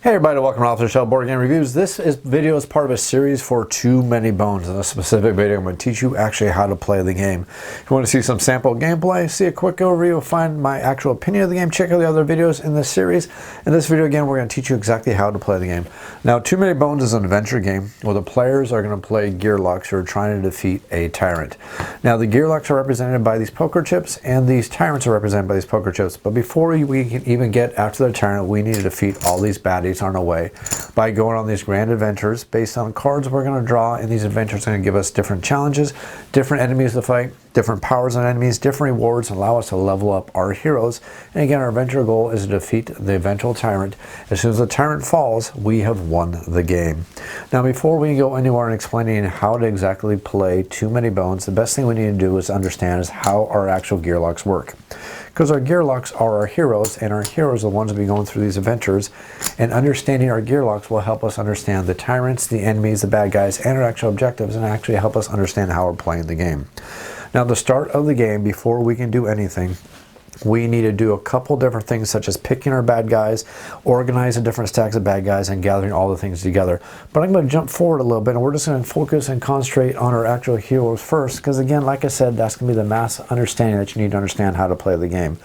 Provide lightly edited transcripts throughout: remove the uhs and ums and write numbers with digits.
Hey everybody, welcome to Off the Shelf Board Game Reviews. This video is part of a series for Too Many Bones. In this specific video, I'm going to teach you actually how to play the game. If you want to see some sample gameplay, see a quick overview, find my actual opinion of the game, check out the other videos in this series. In this video, again, we're going to teach you exactly how to play the game. Now, Too Many Bones is an adventure game where the players are going to play Gearlocs who are trying to defeat a Tyrant. Now, the Gearlocs are represented by these poker chips, and these Tyrants are represented by these poker chips. But before we can even get after the Tyrant, we need to defeat all these baddies on our way by going on these grand adventures based on cards we're going to draw, and these adventures are going to give us different challenges, different enemies to fight, different powers on enemies, different rewards, and allow us to level up our heroes. And again, our adventure goal is to defeat the eventual Tyrant. As soon as the Tyrant falls, we have won the game. Now, before we go anywhere in explaining how to exactly play Too Many Bones, the best thing we need to do is understand is how our actual Gearlocs work. Because our Gearlocs are our heroes, and our heroes are the ones that be going through these adventures, and understanding our Gearlocs will help us understand the Tyrants, the enemies, the bad guys, and our actual objectives, and actually help us understand how we're playing the game. Now, the start of the game, before we can do anything, we need to do a couple different things, such as picking our bad guys, organizing different stacks of bad guys, and gathering all the things together. But I'm going to jump forward a little bit, and we're just going to focus and concentrate on our actual heroes first, because again, like I said, that's going to be the mass understanding that you need to understand how to play the game.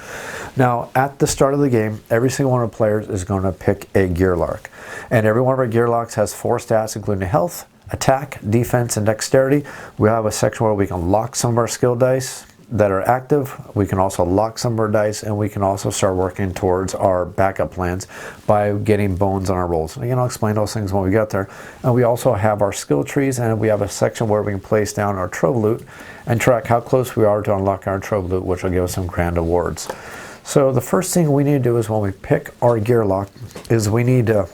Now, at the start of the game, every single one of the players is going to pick a Gearloc, and every one of our Gearlocs has 4 stats, including health, attack, defense, and dexterity. We have a section where we can lock some of our skill dice that are active. We can also lock some of our dice, and we can also start working towards our backup plans by getting bones on our rolls. And again, I'll explain those things when we get there. And we also have our skill trees, and we have a section where we can place down our trove loot and track how close we are to unlock our trove loot, which will give us some grand awards. So the first thing we need to do is when we pick our Gearloc is we need to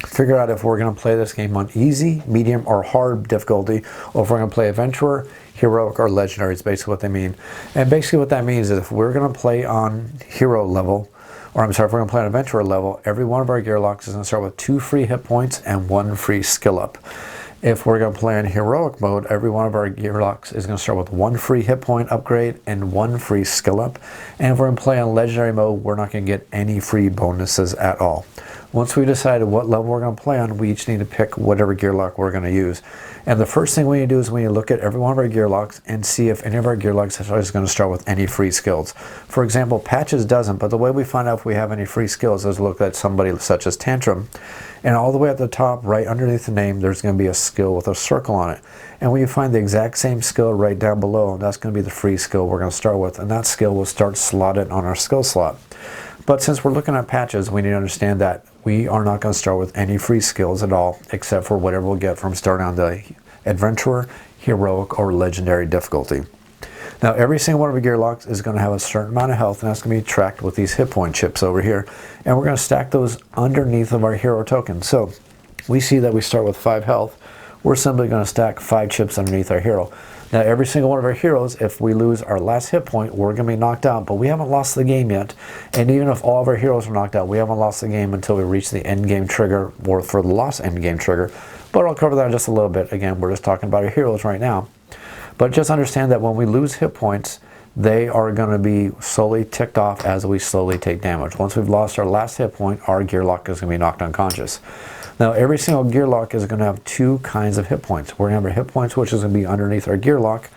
figure out if we're going to play this game on easy, medium, or hard difficulty, or if we're going to play adventurer, heroic, or legendary is basically what they mean. And basically what that means is if we're going to play on hero level, or I'm sorry, if we're going to play on adventurer level, every one of our Gearlocs is going to start with 2 free hit points and 1 free skill up. If we're going to play in heroic mode, every one of our Gearlocs is going to start with 1 free hit point upgrade and 1 free skill up. And if we're going to play on legendary mode, we're not going to get any free bonuses at all. Once we decided what level we're going to play on, we each need to pick whatever Gearloc we're going to use. And the first thing we need to do is we need to look at every one of our Gearlocs and see if any of our Gearlocs is going to start with any free skills. For example, Patches doesn't, but the way we find out if we have any free skills is look at somebody such as Tantrum, and all the way at the top, right underneath the name, there's going to be a skill with a circle on it. And when you find the exact same skill right down below, that's going to be the free skill we're going to start with, and that skill will start slotted on our skill slot. But since we're looking at Patches, we need to understand that we are not going to start with any free skills at all, except for whatever we'll get from starting on the adventurer, heroic, or legendary difficulty. Now, every single one of our Gearlocs is going to have a certain amount of health, and that's going to be tracked with these hit point chips over here. And we're going to stack those underneath of our hero token. So we see that we start with 5 health. We're simply going to stack 5 chips underneath our hero. Now, every single one of our heroes, if we lose our last hit point, we're going to be knocked out, but we haven't lost the game yet. And even if all of our heroes are knocked out, we haven't lost the game until we reach the end game trigger, or for the lost end game trigger. But I'll cover that in just a little bit. Again, we're just talking about our heroes right now. But just understand that when we lose hit points, they are going to be slowly ticked off as we slowly take damage. Once we've lost our last hit point, our Gearloc is going to be knocked unconscious. Now, every single Gearloc is going to have 2 kinds of hit points. We're going to have our hit points, which is going to be underneath our Gearloc,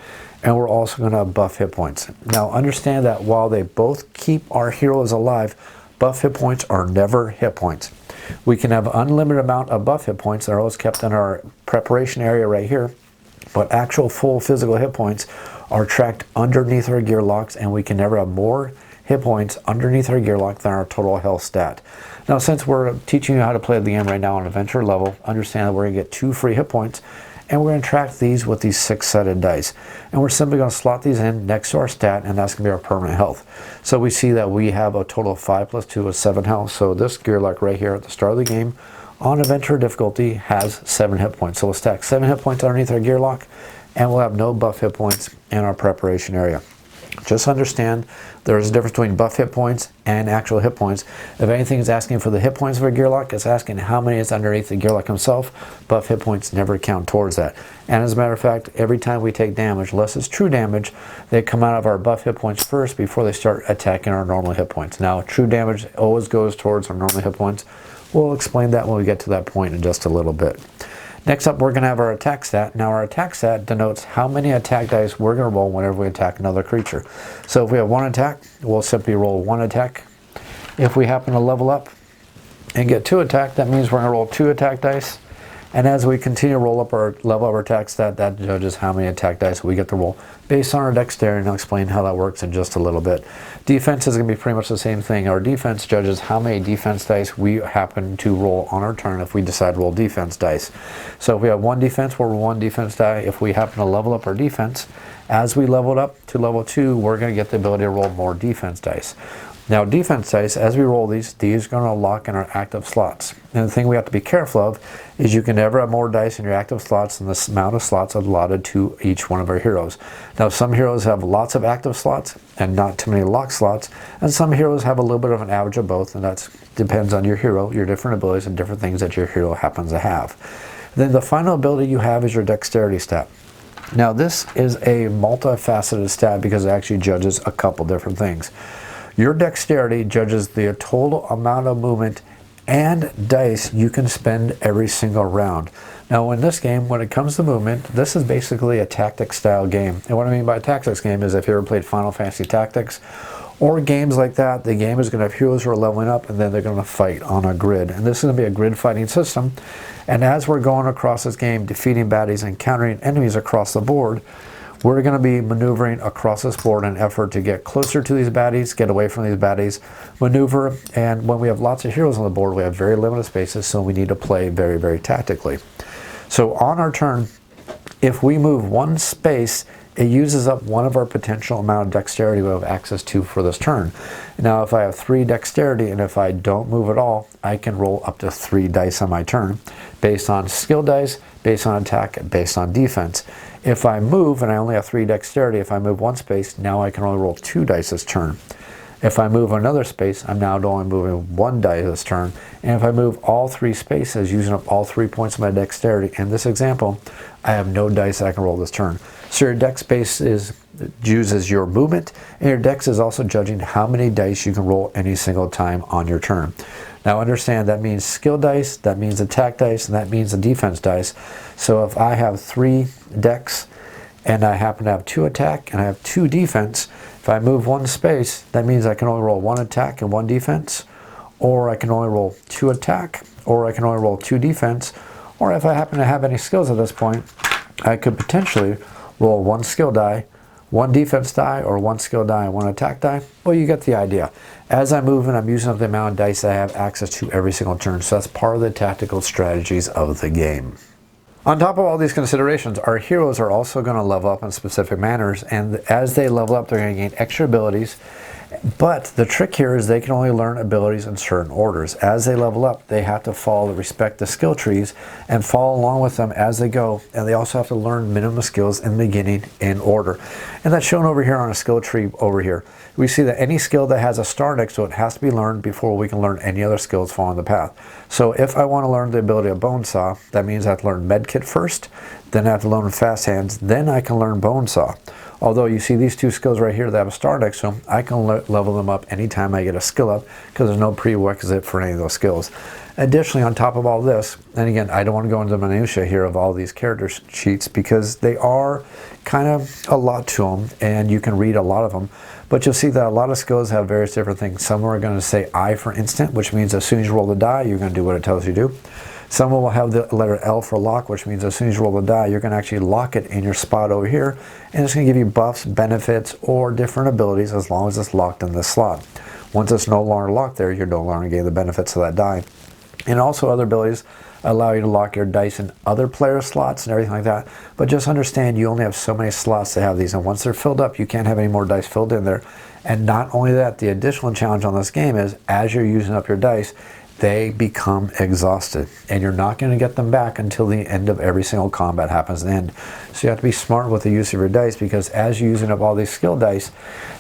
and we're also going to have buff hit points. Now, understand that while they both keep our heroes alive, buff hit points are never hit points. We can have unlimited amount of buff hit points that are always kept in our preparation area right here, but actual full physical hit points are tracked underneath our Gearlocs, and we can never have more hit points underneath our Gearloc than our total health stat. Now, since we're teaching you how to play the game right now on adventure level, understand that we're going to get 2 free hit points, and we're going to track these with these 6-sided dice. And we're simply going to slot these in next to our stat, and that's going to be our permanent health. So we see that we have a total of 5 plus 2 is 7 health. So this Gearloc right here at the start of the game on adventure difficulty has 7 hit points. So we'll stack 7 hit points underneath our Gearloc, and we'll have no buff hit points in our preparation area. Just understand there's a difference between buff hit points and actual hit points. If anything is asking for the hit points of a Gearloc, it's asking how many is underneath the Gearloc himself. Buff hit points never count towards that. And as a matter of fact, every time we take damage, unless it's true damage, they come out of our buff hit points first before they start attacking our normal hit points. Now, true damage always goes towards our normal hit points. We'll explain that when we get to that point in just a little bit. Next up, we're going to have our attack stat. Now, our attack stat denotes how many attack dice we're going to roll whenever we attack another creature. So if we have one attack, we'll simply roll one attack. If we happen to level up and get 2 attack, that means we're going to roll 2 attack dice. And as we continue to roll up our level of our attack stat, that judges how many attack dice we get to roll based on our dexterity, and I'll explain how that works in just a little bit. Defense is going to be pretty much the same thing. Our defense judges how many defense dice we happen to roll on our turn if we decide to roll defense dice. So if we have 1 defense, we'll roll 1 defense die. If we happen to level up our defense, as we level it up to level 2, we're going to get the ability to roll more defense dice. Now, defense dice, as we roll these are going to lock in our active slots. And the thing we have to be careful of is you can never have more dice in your active slots than the amount of slots allotted to each one of our heroes. Now, some heroes have lots of active slots and not too many lock slots, and some heroes have a little bit of an average of both, and that depends on your hero, your different abilities, and different things that your hero happens to have. Then the final ability you have is your dexterity stat. Now, this is a multifaceted stat because it actually judges a couple different things. Your dexterity judges the total amount of movement and dice you can spend every single round. Now, in this game, when it comes to movement, this is basically a tactics style game. And what I mean by a tactics game is if you ever played Final Fantasy Tactics or games like that, the game is going to have heroes who are leveling up and then they're going to fight on a grid. And this is going to be a grid fighting system. And as we're going across this game, defeating baddies and encountering enemies across the board, we're going to be maneuvering across this board in an effort to get closer to these baddies, get away from these baddies, maneuver, and when we have lots of heroes on the board, we have very limited spaces, so we need to play very, very tactically. So on our turn, if we move 1 space, it uses up one of our potential amount of dexterity we have access to for this turn. Now, if I have 3 dexterity and if I don't move at all, I can roll up to 3 dice on my turn based on skill dice, based on attack, and based on defense. If I move and I only have 3 dexterity, if I move 1 space, now I can only roll 2 dice this turn. If I move another space, I'm now only moving 1 die this turn. And if I move all 3 spaces, using up all 3 points of my dexterity, in this example, I have no dice I can roll this turn. So your dex base uses your movement, and your dex is also judging how many dice you can roll any single time on your turn. Now understand that means skill dice, that means attack dice, and that means the defense dice. So if I have 3 dex and I happen to have 2 attack and I have 2 defense, if I move 1 space, that means I can only roll 1 attack and 1 defense, or I can only roll 2 attack, or I can only roll 2 defense, or if I happen to have any skills at this point, I could potentially roll 1 skill die, 1 defense die, or 1 skill die and 1 attack die. Well, you get the idea. As I move and I'm using up the amount of dice I have access to every single turn, so that's part of the tactical strategies of the game. On top of all these considerations, our heroes are also going to level up in specific manners, and as they level up, they're going to gain extra abilities. But the trick here is they can only learn abilities in certain orders. As they level up, they have to respect the skill trees and follow along with them as they go. And they also have to learn minimum skills in the beginning in order. And that's shown over here on a skill tree over here. We see that any skill that has a star next to it has to be learned before we can learn any other skills following the path. So if I want to learn the ability of Bone Saw, that means I have to learn Medkit first, then I have to learn Fast Hands, then I can learn Bone Saw. Although you see these 2 skills right here that have a star next to them, I can level them up anytime I get a skill up because there's no prerequisite for any of those skills. Additionally, on top of all this, and again, I don't want to go into the minutiae here of all these character sheets because they are kind of a lot to them and you can read a lot of them. But you'll see that a lot of skills have various different things. Some are going to say I for instant, which means as soon as you roll the die, you're going to do what it tells you to do. Some will have the letter L for lock, which means as soon as you roll the die, you're going to actually lock it in your spot over here, and it's going to give you buffs, benefits, or different abilities as long as it's locked in this slot. Once it's no longer locked there, you're no longer getting the benefits of that die. And also other abilities allow you to lock your dice in other player slots and everything like that. But just understand you only have so many slots to have these, and once they're filled up, you can't have any more dice filled in there. And not only that, the additional challenge on this game is as you're using up your dice, they become exhausted, and you're not going to get them back until the end of every single combat happens at the end. So you have to be smart with the use of your dice, because as you're using up all these skill dice,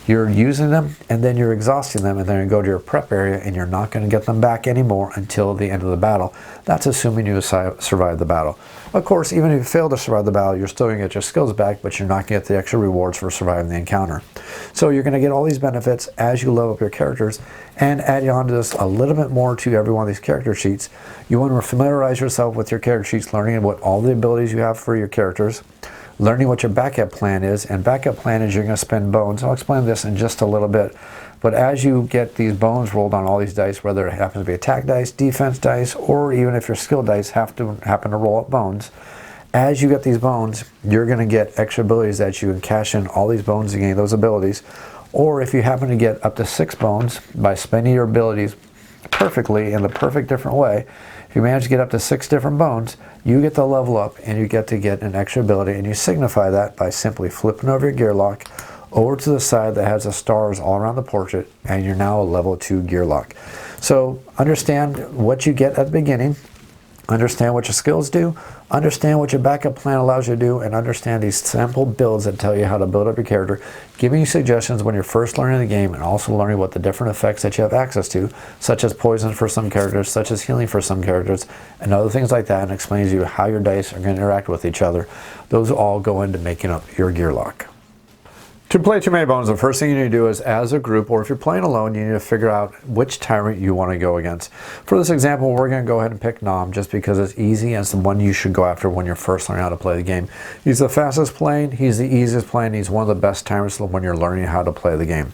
you're using them and then you're exhausting them, and then you go to your prep area and you're not going to get them back anymore until the end of the battle. That's assuming you survive the battle. Of course, even if you fail to survive the battle, you're still going to get your skills back, but you're not going to get the extra rewards for surviving the encounter. So you're going to get all these benefits as you level up your characters, and add on to this a little bit more to every one of these character sheets. You want to familiarize yourself with your character sheets, learning what all the abilities you have for your characters, learning what your backup plan is, and backup plan is you're going to spend bones. I'll explain this in just a little bit. But as you get these bones rolled on all these dice, whether it happens to be attack dice, defense dice, or even if your skill dice happen to roll up bones, as you get these bones, you're going to get extra abilities that you can cash in all these bones to gain those abilities. Or if you happen to get up to 6 bones by spending your abilities perfectly in the perfect different way, if you manage to get up to 6 different bones, you get to level up and you get to get an extra ability, and you signify that by simply flipping over your Gearloc over to the side that has the stars all around the portrait, and you're now a level 2 Gearloc. So understand what you get at the beginning, understand what your skills do, understand what your backup plan allows you to do, and understand these sample builds that tell you how to build up your character, giving you suggestions when you're first learning the game, and also learning what the different effects that you have access to, such as poison for some characters, such as healing for some characters, and other things like that, and explains to you how your dice are going to interact with each other. Those all go into making up your Gearloc. To play too many bones, the first thing you need to do is, as a group, or if you're playing alone, you need to figure out which tyrant you want to go against. For this example, we're going to go ahead and pick Nom, just because it's easy and it's the one you should go after when you're first learning how to play the game. He's the fastest playing, he's the easiest playing, he's one of the best tyrants when you're learning how to play the game.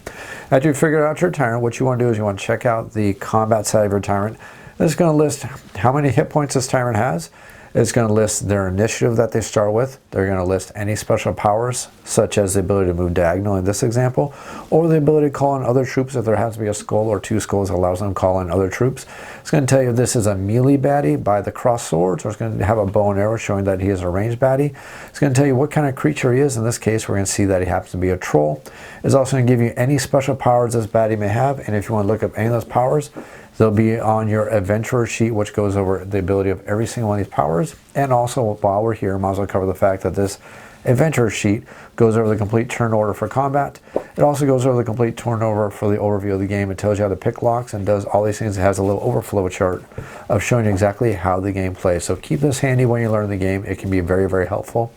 After you figure out your tyrant, what you want to do is you want to check out the combat side of your tyrant. This is going to list how many hit points this tyrant has. It's going to list their initiative that they start with. They're going to list any special powers, such as the ability to move diagonal in this example, or the ability to call in other troops if there has to be a skull or 2 skulls that allows them to call in other troops. It's going to tell you if this is a melee baddie by the cross swords, or it's going to have a bow and arrow showing that he is a ranged baddie. It's going to tell you what kind of creature he is. In this case, we're going to see that he happens to be a troll. It's also going to give you any special powers this baddie may have, and if you want to look up any of those powers, they'll be on your adventurer sheet, which goes over the ability of every single one of these powers. And also, while we're here, I might as well cover the fact that this adventurer sheet goes over the complete turn order for combat. It also goes over the complete turn order for the overview of the game. It tells you how to pick locks and does all these things. It has a little overflow chart of showing you exactly how the game plays. So keep this handy when you learn the game. It can be very, very helpful.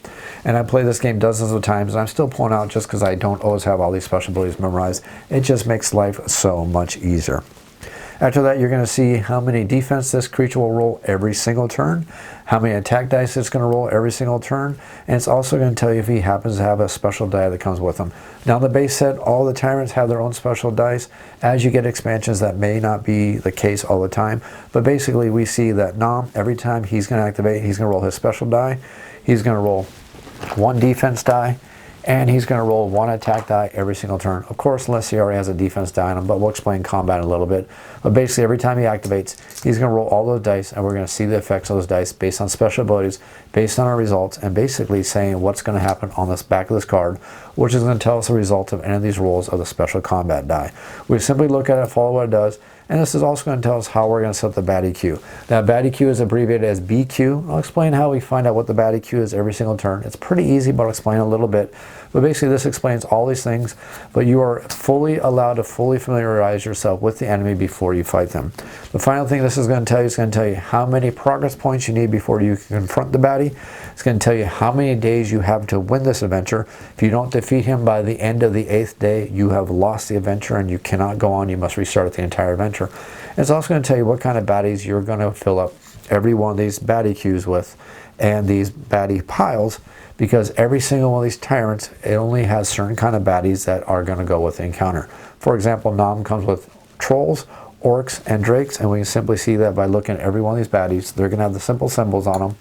And I play this game dozens of times, and I'm still pulling out just because I don't always have all these special abilities memorized. It just makes life so much easier. After that, you're going to see how many defense this creature will roll every single turn, how many attack dice it's going to roll every single turn, and it's also going to tell you if he happens to have a special die that comes with him. Now, in the base set, all the tyrants have their own special dice. As you get expansions, that may not be the case all the time, but basically we see that Nom, every time he's going to activate, he's going to roll his special die. He's going to roll 1 defense die, and he's going to roll 1 attack die every single turn. Of course, unless he already has a defense die on him, but we'll explain combat in a little bit. But basically, every time he activates, he's going to roll all those dice, and we're going to see the effects of those dice based on special abilities, based on our results, and basically saying what's going to happen on this back of this card, which is going to tell us the result of any of these rolls of the special combat die. We simply look at it, follow what it does, and this is also going to tell us how we're going to set the baddie queue. Now, baddie queue is abbreviated as BQ. I'll explain how we find out what the baddie queue is every single turn. It's pretty easy, but I'll explain a little bit. But basically, this explains all these things, but you are fully allowed to fully familiarize yourself with the enemy before you fight them. The final thing this is going to tell you is going to tell you how many progress points you need before you can confront the baddie. It's going to tell you how many days you have to win this adventure. If you don't defeat him by the end of the 8th day, you have lost the adventure and you cannot go on. You must restart the entire adventure. It's also going to tell you what kind of baddies you're going to fill up every one of these baddie queues with, and these baddie piles, because every single one of these tyrants, it only has certain kind of baddies that are going to go with the encounter. For example, Nom comes with trolls, orcs, and drakes, and we can simply see that by looking at every one of these baddies. They're going to have the simple symbols on them,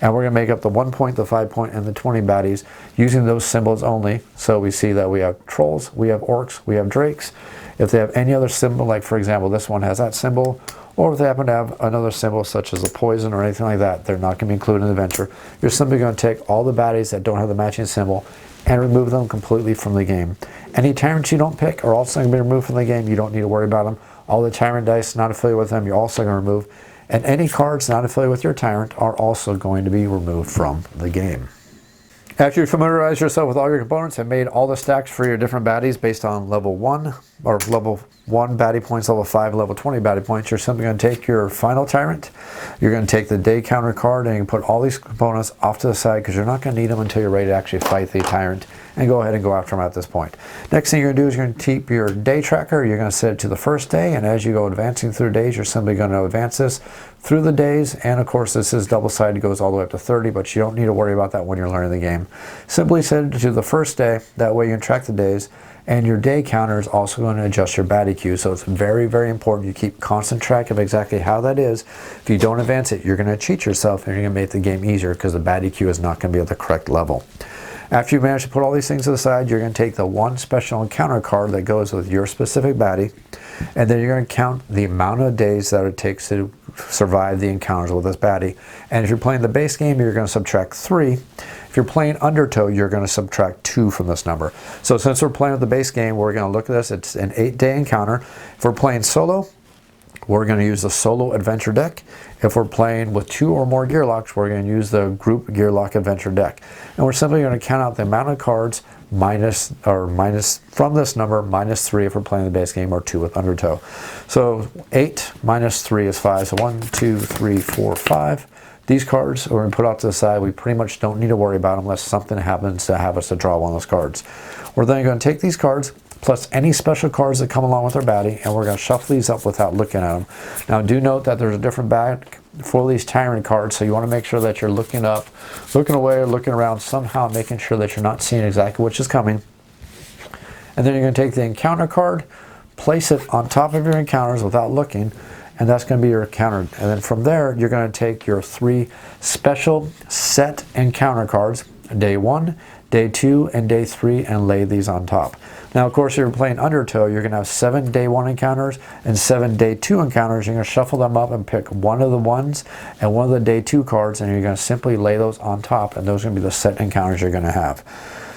and we're going to make up the 1 point, the 5 point, and the 20 baddies using those symbols only. So we see that we have trolls, we have orcs, we have drakes. If they have any other symbol, like for example this one has that symbol, or if they happen to have another symbol such as a poison or anything like that, they're not going to be included in the adventure. You're simply going to take all the baddies that don't have the matching symbol and remove them completely from the game. Any tyrants you don't pick are also going to be removed from the game. You don't need to worry about them. All the Tyrant dice not affiliated with them, you're also going to remove. And any cards not affiliated with your Tyrant are also going to be removed from the game. After you familiarize yourself with all your components and made all the stacks for your different baddies based on level 1 or level 1 baddie points, level 5, level 20 baddie points, you're simply going to take your final Tyrant. You're going to take the day counter card and you can put all these components off to the side because you're not going to need them until you're ready to actually fight the Tyrant, and go ahead and go after them at this point. Next thing you're going to do is you're going to keep your day tracker. You're going to set it to the first day, and as you go advancing through days, you're simply going to advance this through the days. And of course, this is double-sided, goes all the way up to 30, but you don't need to worry about that when you're learning the game. Simply set it to the first day. That way you can track the days, and your day counter is also going to adjust your baddie queue. So it's very, very important you keep constant track of exactly how that is. If you don't advance it, you're going to cheat yourself, and you're going to make the game easier because the baddie queue is not going to be at the correct level. After you manage to put all these things to the side, you're going to take the one special encounter card that goes with your specific baddie, and then you're going to count the amount of days that it takes to survive the encounters with this baddie. And if you're playing the base game, you're going to subtract 3. If you're playing Undertow, you're going to subtract 2 from this number. So since we're playing with the base game, we're going to look at this. It's an 8-day encounter. If we're playing solo, we're going to use the solo adventure deck. If we're playing with 2 or more Gearlocs, we're going to use the group Gearloc adventure deck. And we're simply going to count out the amount of cards minus from this number, minus 3 if we're playing the base game, or 2 with Undertow. So 8 minus 3 is 5. So 1, 2, 3, 4, 5. These cards we're going to put off to the side. We pretty much don't need to worry about them unless something happens to have us to draw one of those cards. We're then going to take these cards, plus any special cards that come along with our baddie, and we're going to shuffle these up without looking at them. Now do note that there's a different bag for these Tyrant cards, so you want to make sure that you're looking up, looking away, or looking around, somehow making sure that you're not seeing exactly which is coming. And then you're going to take the encounter card, place it on top of your encounters without looking, and that's going to be your encounter. And then from there, you're going to take your 3 special set encounter cards, day 1, day 2, and day 3, and lay these on top. Now, of course, if you're playing Undertow, you're going to have 7 day 1 encounters and 7 day 2 encounters. You're going to shuffle them up and pick one of the ones and one of the day 2 cards, and you're going to simply lay those on top, and those are going to be the set encounters you're going to have.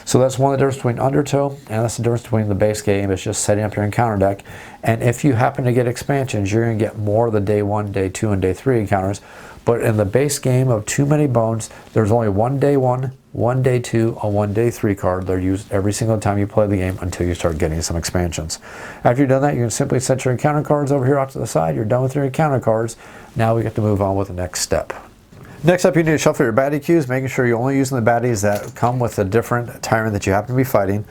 So that's one of the difference between Undertow, and that's the difference between the base game. It's just setting up your encounter deck. And if you happen to get expansions, you're going to get more of the day 1, day 2, and day 3 encounters. But in the base game of Too Many Bones, there's only one day 1, one day 2, and one day 3 card. They're used every single time you play the game until you start getting some expansions. After you've done that, you can simply set your encounter cards over here off to the side. You're done with your encounter cards. Now we get to move on with the next step. Next up, you need to shuffle your baddie queues, making sure you're only using the baddies that come with a different Tyrant that you happen to be fighting.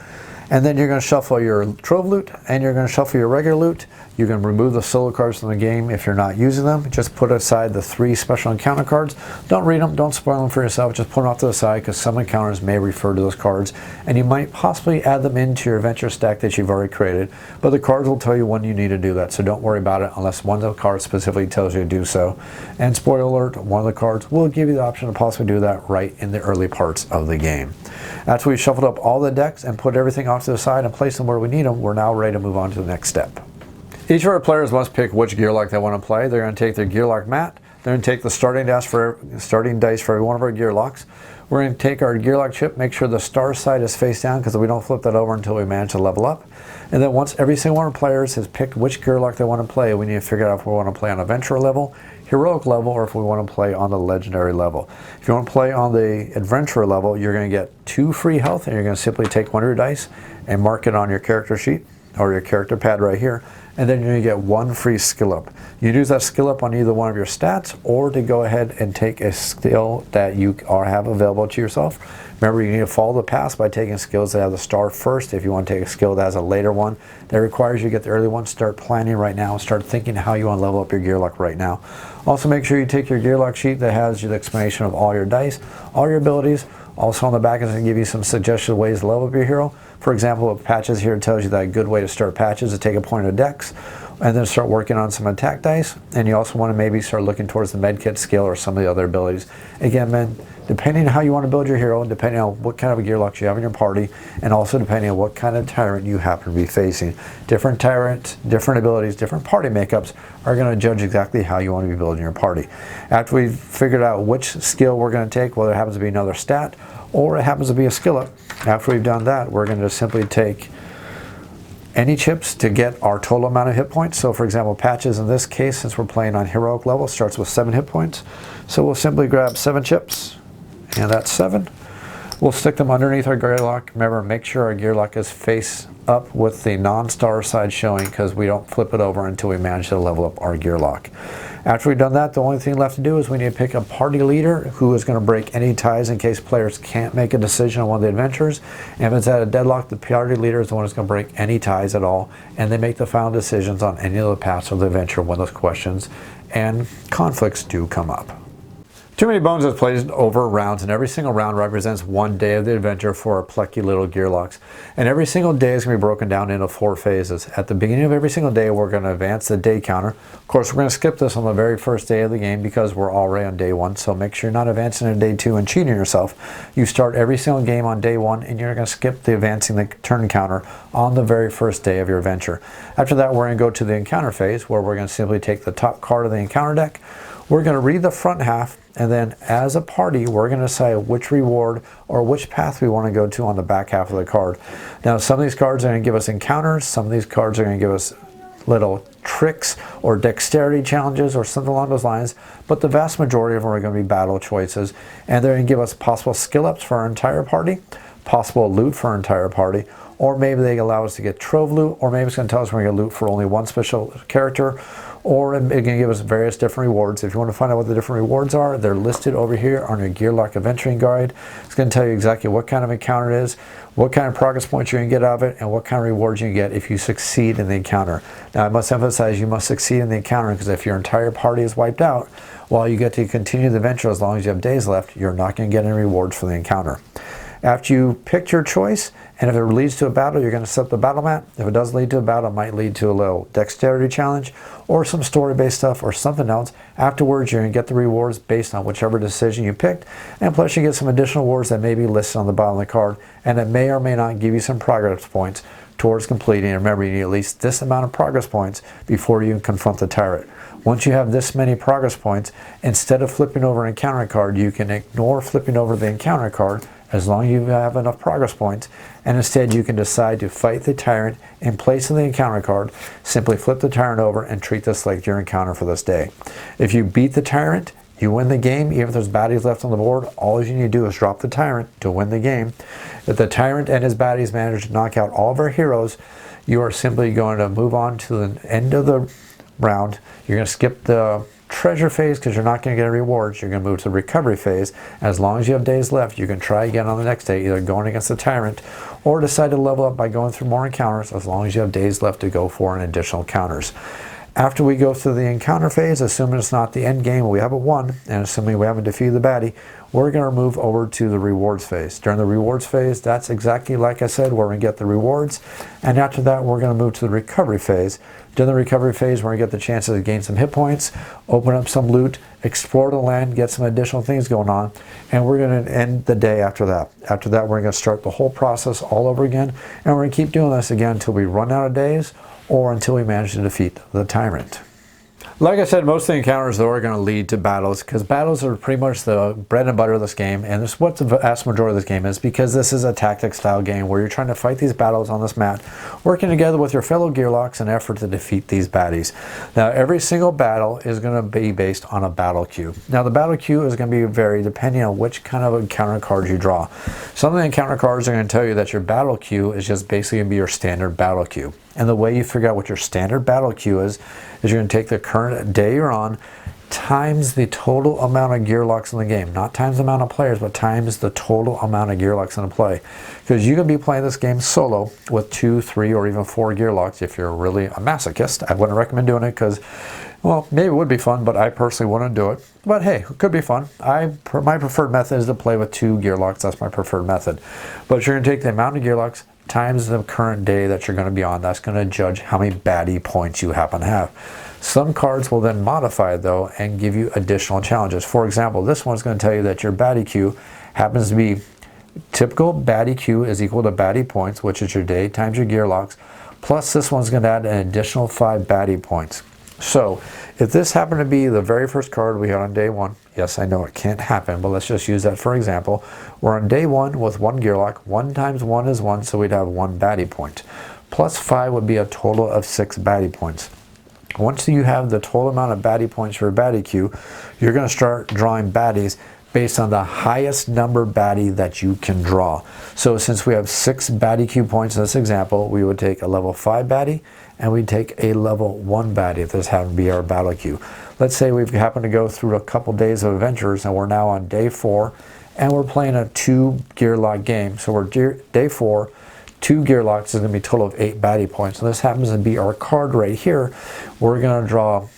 And then you're going to shuffle your Trove Loot, and you're going to shuffle your regular loot. You can remove the solo cards from the game if you're not using them. Just put aside the 3 special encounter cards. Don't read them, don't spoil them for yourself. Just put them off to the side because some encounters may refer to those cards, and you might possibly add them into your adventure stack that you've already created. But the cards will tell you when you need to do that, so don't worry about it unless one of the cards specifically tells you to do so. And spoiler alert, one of the cards will give you the option to possibly do that right in the early parts of the game. After we've shuffled up all the decks and put everything off to the side and place them where we need them, we're now ready to move on to the next step. Each of our players must pick which Gearloc they want to play. They're going to take their Gearloc mat. They're going to take the starting dice for every one of our Gearlocs. We're going to take our Gearloc chip, make sure the star side is face down because we don't flip that over until we manage to level up. And then once every single one of our players has picked which Gearloc they want to play, we need to figure out if we want to play on adventurer level, heroic level, or if we want to play on the legendary level. If you want to play on the adventurer level, you're going to get 2 free health, and you're going to simply take one of your dice and mark it on your character sheet or your character pad right here, and then you're going to get 1 free skill up. You use that skill up on either one of your stats, or to go ahead and take a skill that you have available to yourself. Remember, you need to follow the path by taking skills that have the star first. If you want to take a skill that has a later one that requires you to get the early one, start planning right now. Start thinking how you want to level up your Gearloc right now. Also, make sure you take your Gearloc sheet that has the explanation of all your dice, all your abilities. Also on the back is going to give you some suggested ways to level up your hero. For example, with patches here, it tells you that a good way to start patches is to take a point of dex and then start working on some attack dice. And you also want to maybe start looking towards the medkit skill or some of the other abilities. Again, man, depending on how you want to build your hero, depending on what kind of a Gearloc you have in your party, and also depending on what kind of Tyrant you happen to be facing. Different Tyrants, different abilities, different party makeups are going to judge exactly how you want to be building your party. After we've figured out which skill we're going to take, whether it happens to be another stat or it happens to be a skill up, after we've done that, we're going to simply take any chips to get our total amount of hit points. So for example, Patches in this case, since we're playing on heroic level, starts with 7 hit points. So we'll simply grab 7 chips, and that's 7. We'll stick them underneath our Gearloc. Remember, make sure our Gearloc is face up with the non-star side showing, because we don't flip it over until we manage to level up our Gearloc. After we've done that, the only thing left to do is we need to pick a party leader who is going to break any ties in case players can't make a decision on one of the adventures. And if it's at a deadlock, the party leader is the one who's going to break any ties at all, and they make the final decisions on any of the paths of the adventure when those questions and conflicts do come up. Too Many Bones is played over rounds, and every single round represents one day of the adventure for our plucky little Gearlocs. And every single day is going to be broken down into 4 phases. At the beginning of every single day, we're going to advance the day counter. Of course, we're going to skip this on the very first day of the game because we're already on day 1, so make sure you're not advancing to day 2 and cheating yourself. You start every single game on day 1, and you're going to skip the advancing the turn counter on the very first day of your adventure. After that, we're going to go to the encounter phase, where we're going to simply take the top card of the encounter deck. We're going to read the front half, and then as a party, we're going to decide which reward or which path we want to go to on the back half of the card. Now, some of these cards are going to give us encounters, some of these cards are going to give us little tricks or dexterity challenges or something along those lines, but the vast majority of them are going to be battle choices, and they're going to give us possible skill ups for our entire party, possible loot for our entire party, or maybe they allow us to get trove loot, or maybe it's going to tell us we're going to get loot for only one special character, or it's going to give us various different rewards. If you want to find out what the different rewards are, they're listed over here on your Gearloc Adventuring Guide. It's going to tell you exactly what kind of encounter it is, what kind of progress points you're going to get out of it, and what kind of rewards you can get if you succeed in the encounter. Now, I must emphasize you must succeed in the encounter, because if your entire party is wiped out while you get to continue the adventure as long as you have days left, you're not going to get any rewards for the encounter. After you pick your choice, and if it leads to a battle, you're going to set the battle map. If it does lead to a battle, it might lead to a little dexterity challenge or some story-based stuff or something else. Afterwards, you're going to get the rewards based on whichever decision you picked, and plus you get some additional rewards that may be listed on the bottom of the card, and it may or may not give you some progress points towards completing. And remember, you need at least this amount of progress points before you can confront the Tyrant. Once you have this many progress points, instead of flipping over an encounter card, you can ignore flipping over the encounter card as long as you have enough progress points, and instead you can decide to fight the Tyrant in place of the encounter card. Simply flip the Tyrant over and treat this like your encounter for this day. If you beat the Tyrant, you win the game. Even if there's baddies left on the board, all you need to do is drop the Tyrant to win the game. If the Tyrant and his baddies manage to knock out all of our heroes, you are simply going to move on to the end of the round. You're going to skip the treasure phase because you're not going to get any rewards. You're going to move to the recovery phase. As long as you have days left, you can try again on the next day, either going against the Tyrant or decide to level up by going through more encounters, as long as you have days left to go for an additional encounters. After we go through the encounter phase, assuming it's not the end game, we haven't won, and assuming we haven't defeated the baddie, we're going to move over to the rewards phase. During the rewards phase, that's exactly like I said, where we get the rewards. And after that, we're going to move to the recovery phase. During the recovery phase, we're going to get the chances to gain some hit points, open up some loot, explore the land, get some additional things going on, and we're going to end the day after that. After that, we're going to start the whole process all over again, and we're going to keep doing this again until we run out of days or until we manage to defeat the Tyrant. Like I said, most of the encounters though are going to lead to battles, because battles are pretty much the bread and butter of this game, and it's what the vast majority of this game is, because this is a tactic style game where you're trying to fight these battles on this mat, working together with your fellow Gearlocs in an effort to defeat these baddies. Now, every single battle is going to be based on a battle queue. Now, the battle queue is going to be varied depending on which kind of encounter cards you draw. Some of the encounter cards are going to tell you that your battle queue is just basically going to be your standard battle queue. And the way you figure out what your standard battle queue is you're going to take the current day you're on times the total amount of Gearlocs in the game. Not times the amount of players, but times the total amount of Gearlocs in the play. Because you can be playing this game solo with 2, 3, or even 4 Gearlocs if you're really a masochist. I wouldn't recommend doing it because, well, maybe it would be fun, but I personally wouldn't do it. But hey, it could be fun. My preferred method is to play with 2 Gearlocs. That's my preferred method. But you're going to take the amount of Gearlocs times the current day that you're going to be on. That's going to judge how many baddie points you happen to have. Some cards will then modify it though and give you additional challenges. For example, this one's going to tell you that your baddie queue happens to be typical baddie queue is equal to baddie points, which is your day times your Gearlocs, plus this one's going to add an additional 5 baddie points. So if this happened to be the very first card we had on day 1, yes, I know it can't happen, but let's just use that for example. We're on day 1 with 1 Gearloc. 1 times 1 is 1, so we'd have 1 baddie point. plus 5 would be a total of 6 baddie points. Once you have the total amount of baddie points for a baddie queue, you're going to start drawing baddies based on the highest number baddie that you can draw. So since we have 6 baddie queue points in this example, we would take a level 5 baddie and we'd take a level 1 baddie if this happened to be our battle queue. Let's say we've happened to go through a couple days of adventures and we're now on day 4 and we're playing a 2 Gearloc game. So we're day 4, 2 Gearlocs is going to be a total of 8 baddie points. And this happens to be our card right here. We're going to draw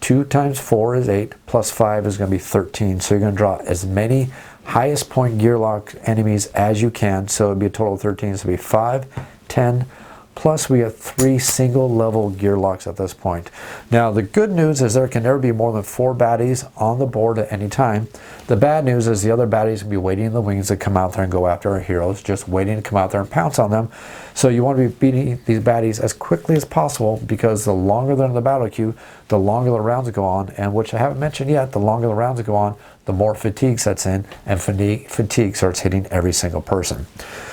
2 times 4 is 8, plus 5 is going to be 13. So you're going to draw as many highest point Gearloc enemies as you can. So it'll be a total of 13. So it'll be 5, 10, plus we have 3 single level Gearlocs at this point. Now the good news is there can never be more than 4 baddies on the board at any time. The bad news is the other baddies will be waiting in the wings to come out there and go after our heroes, just waiting to come out there and pounce on them. So you want to be beating these baddies as quickly as possible, because the longer they're in the battle queue, the longer the rounds go on, and which I haven't mentioned yet, the longer the rounds go on, the more fatigue sets in, and fatigue starts hitting every single person.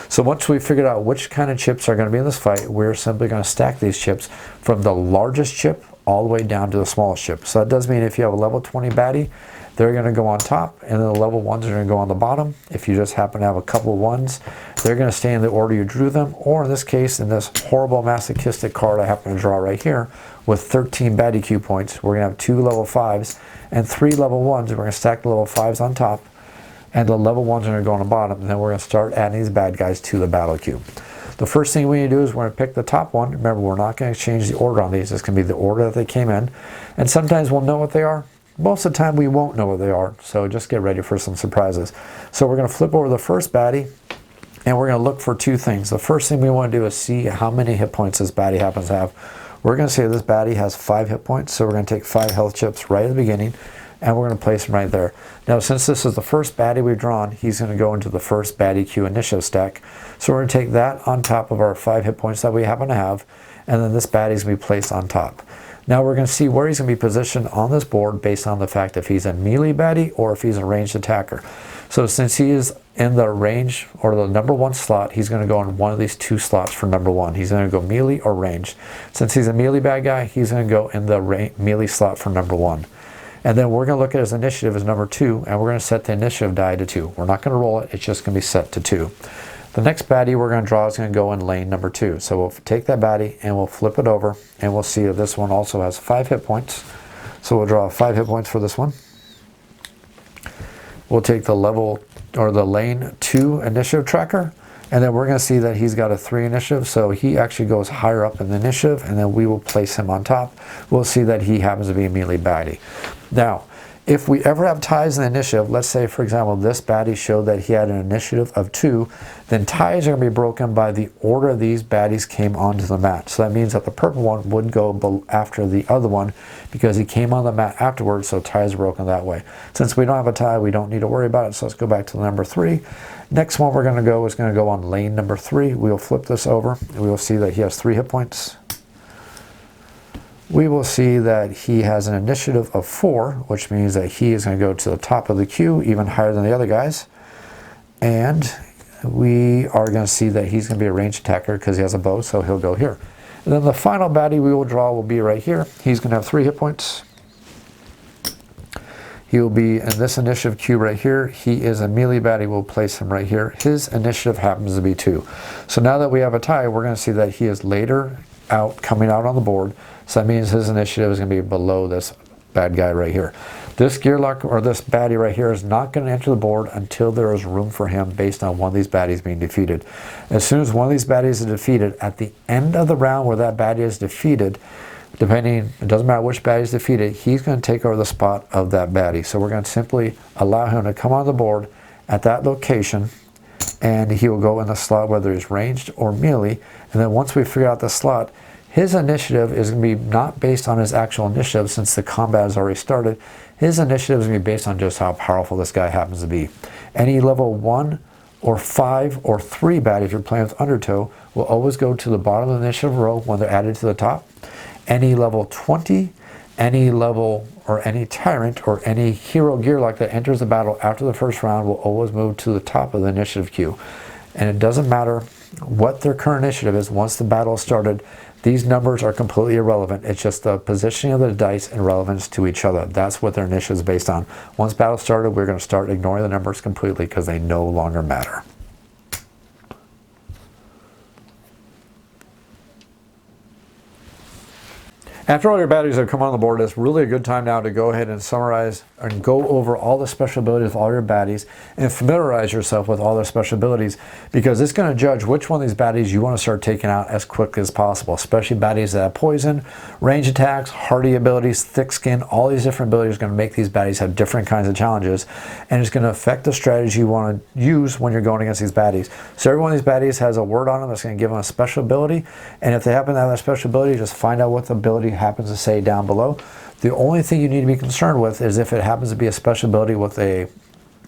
So once we figured out which kind of chips are going to be in this fight, we're simply going to stack these chips from the largest chip all the way down to the smallest chip. So that does mean if you have a level 20 baddie, they're going to go on top, and then the level 1s are going to go on the bottom. If you just happen to have a couple of 1s, they're going to stay in the order you drew them, or in this case, in this horrible masochistic card I happen to draw right here, with 13 baddie queue points, we're going to have 2 level 5s and 3 level 1s, and we're going to stack the level 5s on top, and the level 1s are going to go on the bottom, and then we're going to start adding these bad guys to the battle queue. The first thing we need to do is we're going to pick the top one. Remember, we're not going to change the order on these. It's going to be the order that they came in, and sometimes we'll know what they are. Most of the time we won't know what they are, so just get ready for some surprises. So we're going to flip over the first baddie, and we're going to look for 2 things. The first thing we want to do is see how many hit points this baddie happens to have. We're going to say this baddie has 5 hit points, so we're going to take 5 health chips right at the beginning, and we're going to place them right there. Now, since this is the first baddie we've drawn, he's going to go into the first baddie queue initiative stack. So we're going to take that on top of our 5 hit points that we happen to have, and then this baddie is going to be placed on top. Now we're going to see where he's going to be positioned on this board based on the fact if he's a melee baddie or if he's a ranged attacker. So since he is in the range or the number 1 slot, he's going to go in one of these 2 slots for number 1. He's going to go melee or ranged. Since he's a melee bad guy, he's going to go in the melee slot for number 1. And then we're going to look at his initiative as number 2, and we're going to set the initiative die to 2. We're not going to roll it, it's just going to be set to 2. The next baddie we're going to draw is going to go in lane number 2. So we'll take that baddie and we'll flip it over, and we'll see that this one also has 5 hit points. So we'll draw 5 hit points for this one. We'll take the level or the lane 2 initiative tracker, and then we're going to see that he's got a 3 initiative, so he actually goes higher up in the initiative, and then we will place him on top. We'll see that he happens to be a melee baddie. Now, if we ever have ties in the initiative, let's say for example this baddie showed that he had an initiative of 2, then ties are going to be broken by the order these baddies came onto the mat. So that means that the purple one would go after the other one because he came on the mat afterwards, so ties are broken that way. Since we don't have a tie, we don't need to worry about it, so let's go back to the number 3. Next one we're going to go is going to go on lane number 3. We'll flip this over, and we will see that he has 3 hit points. We will see that he has an initiative of 4, which means that he is going to go to the top of the queue, even higher than the other guys. And we are going to see that he's going to be a ranged attacker because he has a bow, so he'll go here. And then the final baddie we will draw will be right here. He's going to have 3 hit points. He will be in this initiative queue right here. He is a melee baddie. We'll place him right here. His initiative happens to be 2. So now that we have a tie, we're going to see that he is later coming out on the board. So that means his initiative is going to be below this bad guy right here. This Gearloc or this baddie right here is not going to enter the board until there is room for him based on one of these baddies being defeated. As soon as one of these baddies is defeated, at the end of the round where that baddie is defeated, it doesn't matter which baddie is defeated, he's going to take over the spot of that baddie. So we're going to simply allow him to come on the board at that location, and he will go in the slot whether he's ranged or melee. And then once we figure out the slot, his initiative is going to be not based on his actual initiative since the combat has already started. His initiative is going to be based on just how powerful this guy happens to be. Any level 1 or 5 or 3 baddie, if you're playing with Undertow, will always go to the bottom of the initiative row when they're added to the top. Any level 20, any level or any Tyrant or any hero Gearloc that enters the battle after the first round will always move to the top of the initiative queue. And it doesn't matter what their current initiative is once the battle started. These numbers are completely irrelevant. It's just the positioning of the dice and relevance to each other. That's what their initiative is based on. Once battle started, we're going to start ignoring the numbers completely because they no longer matter. After all your baddies have come on the board, it's really a good time now to go ahead and summarize and go over all the special abilities of all your baddies and familiarize yourself with all their special abilities, because it's going to judge which one of these baddies you want to start taking out as quickly as possible, especially baddies that have poison, range attacks, hardy abilities, thick skin. All these different abilities are going to make these baddies have different kinds of challenges, and it's going to affect the strategy you want to use when you're going against these baddies. So every one of these baddies has a word on them that's going to give them a special ability, and if they happen to have that special ability, just find out what the ability happens to say down below. The only thing you need to be concerned with is if it happens to be a special ability with a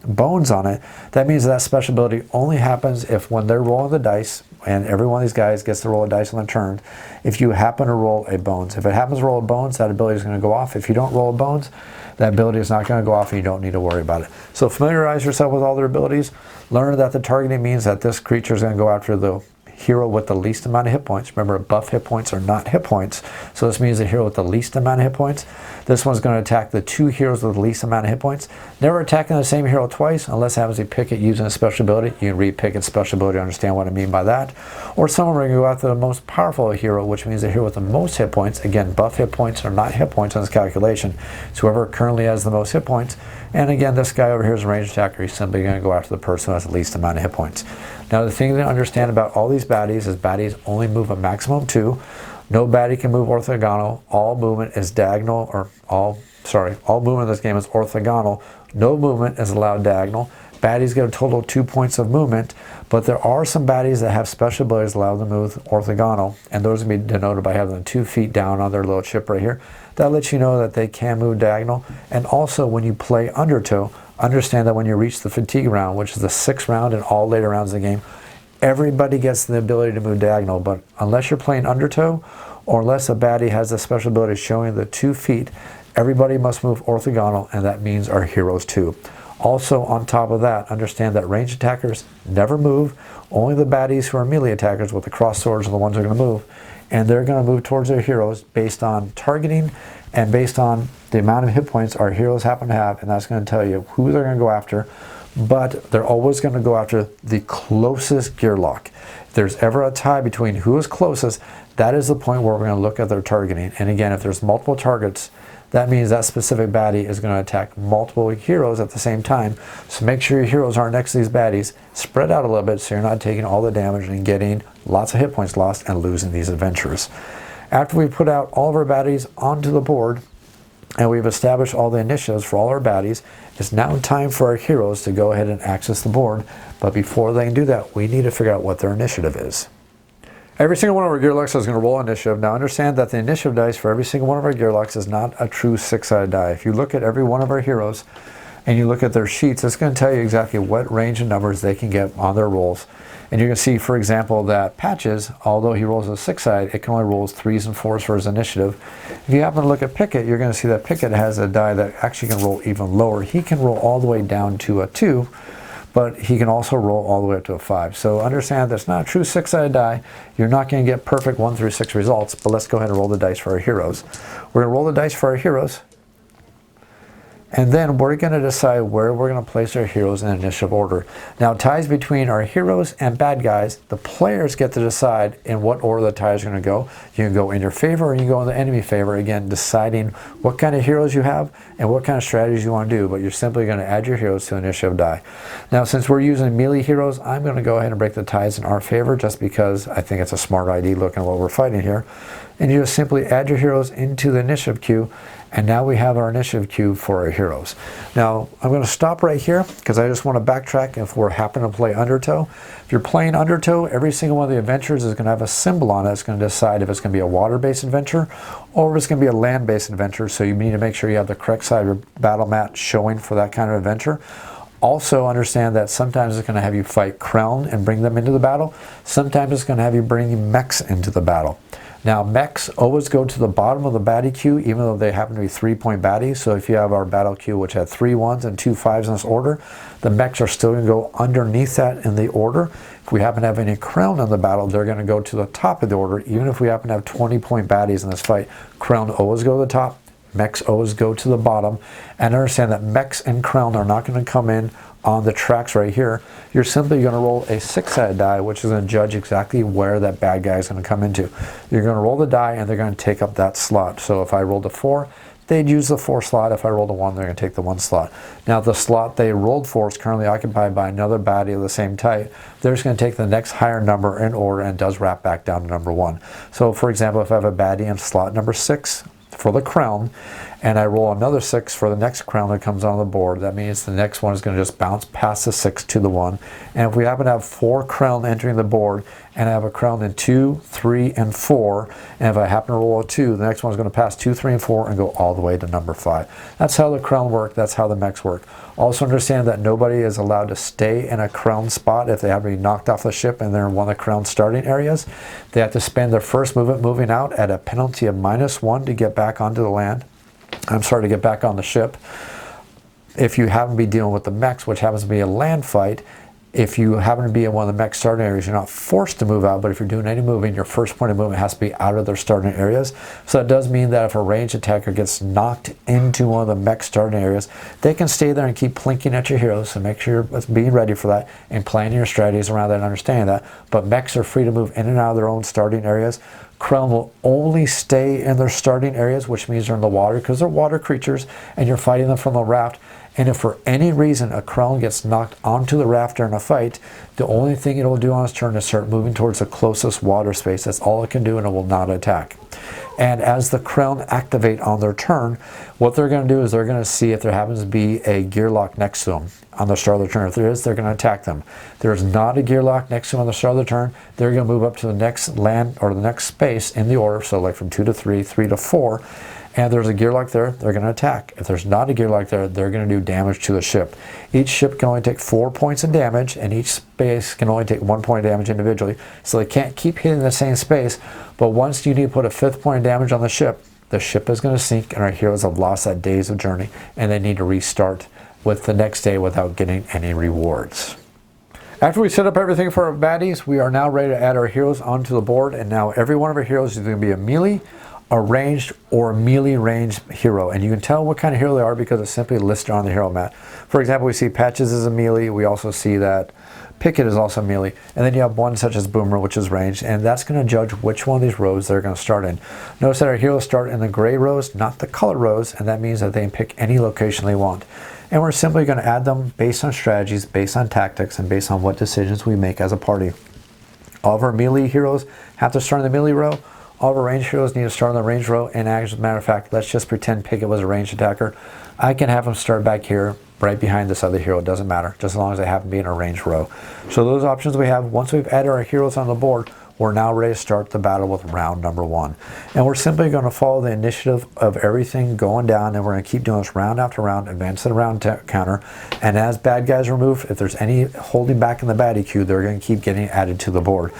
bones on it. That means that special ability only happens if when they're rolling the dice, and every one of these guys gets to roll a dice on their turn, if you happen to roll a bones. If it happens to roll a bones, that ability is going to go off. If you don't roll a bones, that ability is not going to go off and you don't need to worry about it. So familiarize yourself with all their abilities. Learn that the targeting means that this creature is going to go after the hero with the least amount of hit points. Remember, buff hit points are not hit points, so this means the hero with the least amount of hit points. This one's going to attack the two heroes with the least amount of hit points. Never attacking the same hero twice unless it happens to pick it using a special ability. You can re-pick its special ability to understand what I mean by that. Or some of them are going to go after the most powerful hero, which means the hero with the most hit points. Again, buff hit points are not hit points on this calculation. So whoever currently has the most hit points. And again, this guy over here is a ranged attacker. He's simply going to go after the person who has the least amount of hit points. Now, the thing to understand about all these baddies is baddies only move a maximum of 2. No baddie can move orthogonal. All movement is diagonal, or all movement in this game is orthogonal. No movement is allowed diagonal. Baddies get a total of 2 points of movement, but there are some baddies that have special abilities that allow them to move orthogonal, and those will be denoted by having them 2 feet down on their little chip right here. That lets you know that they can move diagonal. And also, when you play Undertow, understand that when you reach the fatigue round, which is the 6th round in all later rounds of the game, everybody gets the ability to move diagonal, but unless you're playing Undertow, or unless a baddie has the special ability showing the 2 feet, everybody must move orthogonal, and that means our heroes too. Also, on top of that, understand that ranged attackers never move. Only the baddies who are melee attackers with the cross swords are the ones who are going to move, and they're going to move towards their heroes based on targeting and based on the amount of hit points our heroes happen to have, and that's going to tell you who they're going to go after. But they're always going to go after the closest Gearloc. If there's ever a tie between who is closest, that is the point where we're going to look at their targeting. And again, if there's multiple targets, that means that specific baddie is going to attack multiple heroes at the same time. So make sure your heroes aren't next to these baddies. Spread out a little bit so you're not taking all the damage and getting lots of hit points lost and losing these adventurers. After we put out all of our baddies onto the board, and we've established all the initiatives for all our baddies, it's now time for our heroes to go ahead and access the board. But before they can do that, we need to figure out what their initiative is. Every single one of our Gearlocs is going to roll initiative. Now understand that the initiative dice for every single one of our Gearlocs is not a true 6-sided die. If you look at every one of our heroes and you look at their sheets, it's going to tell you exactly what range of numbers they can get on their rolls. And you're going to see, for example, that Patches, although he rolls a 6-sided, it can only roll 3s and 4s for his initiative. If you happen to look at Pickett, you're going to see that Pickett has a die that actually can roll even lower. He can roll all the way down to a 2, but he can also roll all the way up to a 5. So understand that's not a true 6-sided die. You're not going to get perfect 1 through 6 results, but let's go ahead and roll the dice for our heroes. We're going to roll the dice for our heroes, and then we're going to decide where we're going to place our heroes in initiative order. Now, ties between our heroes and bad guys, the players get to decide in what order the ties are going to go. You can go in your favor or you can go in the enemy favor, again, deciding what kind of heroes you have and what kind of strategies you want to do, but you're simply going to add your heroes to initiative die. Now, since we're using melee heroes, I'm going to go ahead and break the ties in our favor just because I think it's a smart idea looking at what we're fighting here. And you just simply add your heroes into the initiative queue, and now we have our initiative queue for our heroes. Now, I'm going to stop right here because I just want to backtrack if we're happen to play Undertow. If you're playing Undertow, every single one of the adventures is going to have a symbol on it. It's going to decide if it's going to be a water-based adventure or if it's going to be a land-based adventure, so you need to make sure you have the correct side of your battle mat showing for that kind of adventure. Also understand that sometimes it's going to have you fight Kreln and bring them into the battle. Sometimes it's going to have you bring mechs into the battle. Now mechs always go to the bottom of the baddie queue, even though they happen to be 3-point baddies. So if you have our battle queue, which had 3 1s and 2 5s in this order, the mechs are still going to go underneath that in the order. If we happen to have any crown in the battle, they're going to go to the top of the order. Even if we happen to have 20-point baddies in this fight, crown always go to the top, mechs always go to the bottom. And understand that mechs and crown are not going to come in on the tracks right here. You're simply going to roll a 6-sided die, which is going to judge exactly where that bad guy is going to come into. You're going to roll the die and they're going to take up that slot. So if I rolled a 4, they'd use the 4 slot. If I rolled a 1, they're going to take the 1 slot. Now the slot they rolled for is currently occupied by another baddie of the same type. They're just going to take the next higher number in order, and does wrap back down to number 1. So for example, if I have a baddie in slot number 6 for the crown, and I roll another 6 for the next crown that comes on the board, that means the next one is going to just bounce past the 6 to the 1. And if we happen to have 4 crown entering the board, and I have a crown in 2, 3, and 4, and if I happen to roll a 2, the next one is going to pass 2, 3, and 4 and go all the way to number 5. That's how the crown work. That's how the mechs work. Also understand that nobody is allowed to stay in a crown spot if they have to be knocked off the ship and they're in one of the crown starting areas. They have to spend their first movement moving out at a penalty of -1 to get back onto the land. to get back on the ship. If you happen to be dealing with the mechs, which happens to be a land fight, if you happen to be in one of the mech starting areas, you're not forced to move out, but if you're doing any moving, your first point of movement has to be out of their starting areas. So that does mean that if a ranged attacker gets knocked into one of the mech starting areas, they can stay there and keep plinking at your heroes, so make sure you're being ready for that and planning your strategies around that and understanding that. But mechs are free to move in and out of their own starting areas. Crown will only stay in their starting areas, which means they're in the water because they're water creatures and you're fighting them from the raft. And if for any reason a crown gets knocked onto the raft during a fight, the only thing it will do on its turn is start moving towards the closest water space. That's all it can do, and it will not attack. And as the crown activate on their turn, what they're going to do is they're going to see if there happens to be a Gearloc next to them on the start of their turn. If there is, they're going to attack them. If there's not a Gearloc next to them on the start of their turn, they're going to move up to the next land or the next space in the order, so like from 2 to 3, 3 to 4. And if there's a Gearloc there, they're going to attack. If there's not a Gearloc there, they're going to do damage to the ship. Each ship can only take 4 points of damage, and each space can only take 1 point of damage individually. So they can't keep hitting the same space, but once you need to put a 5th point of damage on the ship is going to sink, and our heroes have lost that days of journey, and they need to restart with the next day without getting any rewards. After we set up everything for our baddies, we are now ready to add our heroes onto the board, and now every one of our heroes is going to be a melee, a ranged, or a melee ranged hero. And you can tell what kind of hero they are because it's simply listed on the hero mat. For example, we see Patches is a melee. We also see that Picket is also melee. And then you have one such as Boomer, which is ranged. And that's going to judge which one of these rows they're going to start in. Notice that our heroes start in the gray rows, not the color rows. And that means that they can pick any location they want. And we're simply going to add them based on strategies, based on tactics, and based on what decisions we make as a party. All of our melee heroes have to start in the melee row. All of our ranged heroes need to start on the ranged row, and as a matter of fact, let's just pretend Picket was a ranged attacker. I can have him start back here, right behind this other hero. It doesn't matter, just as long as they happen to be in a ranged row. So those options we have. Once we've added our heroes on the board, we're now ready to start the battle with round number 1. And we're simply going to follow the initiative of everything going down, and we're going to keep doing this round after round, advancing the round counter. And as bad guys are removed, if there's any holding back in the baddie queue, they're going to keep getting added to the board.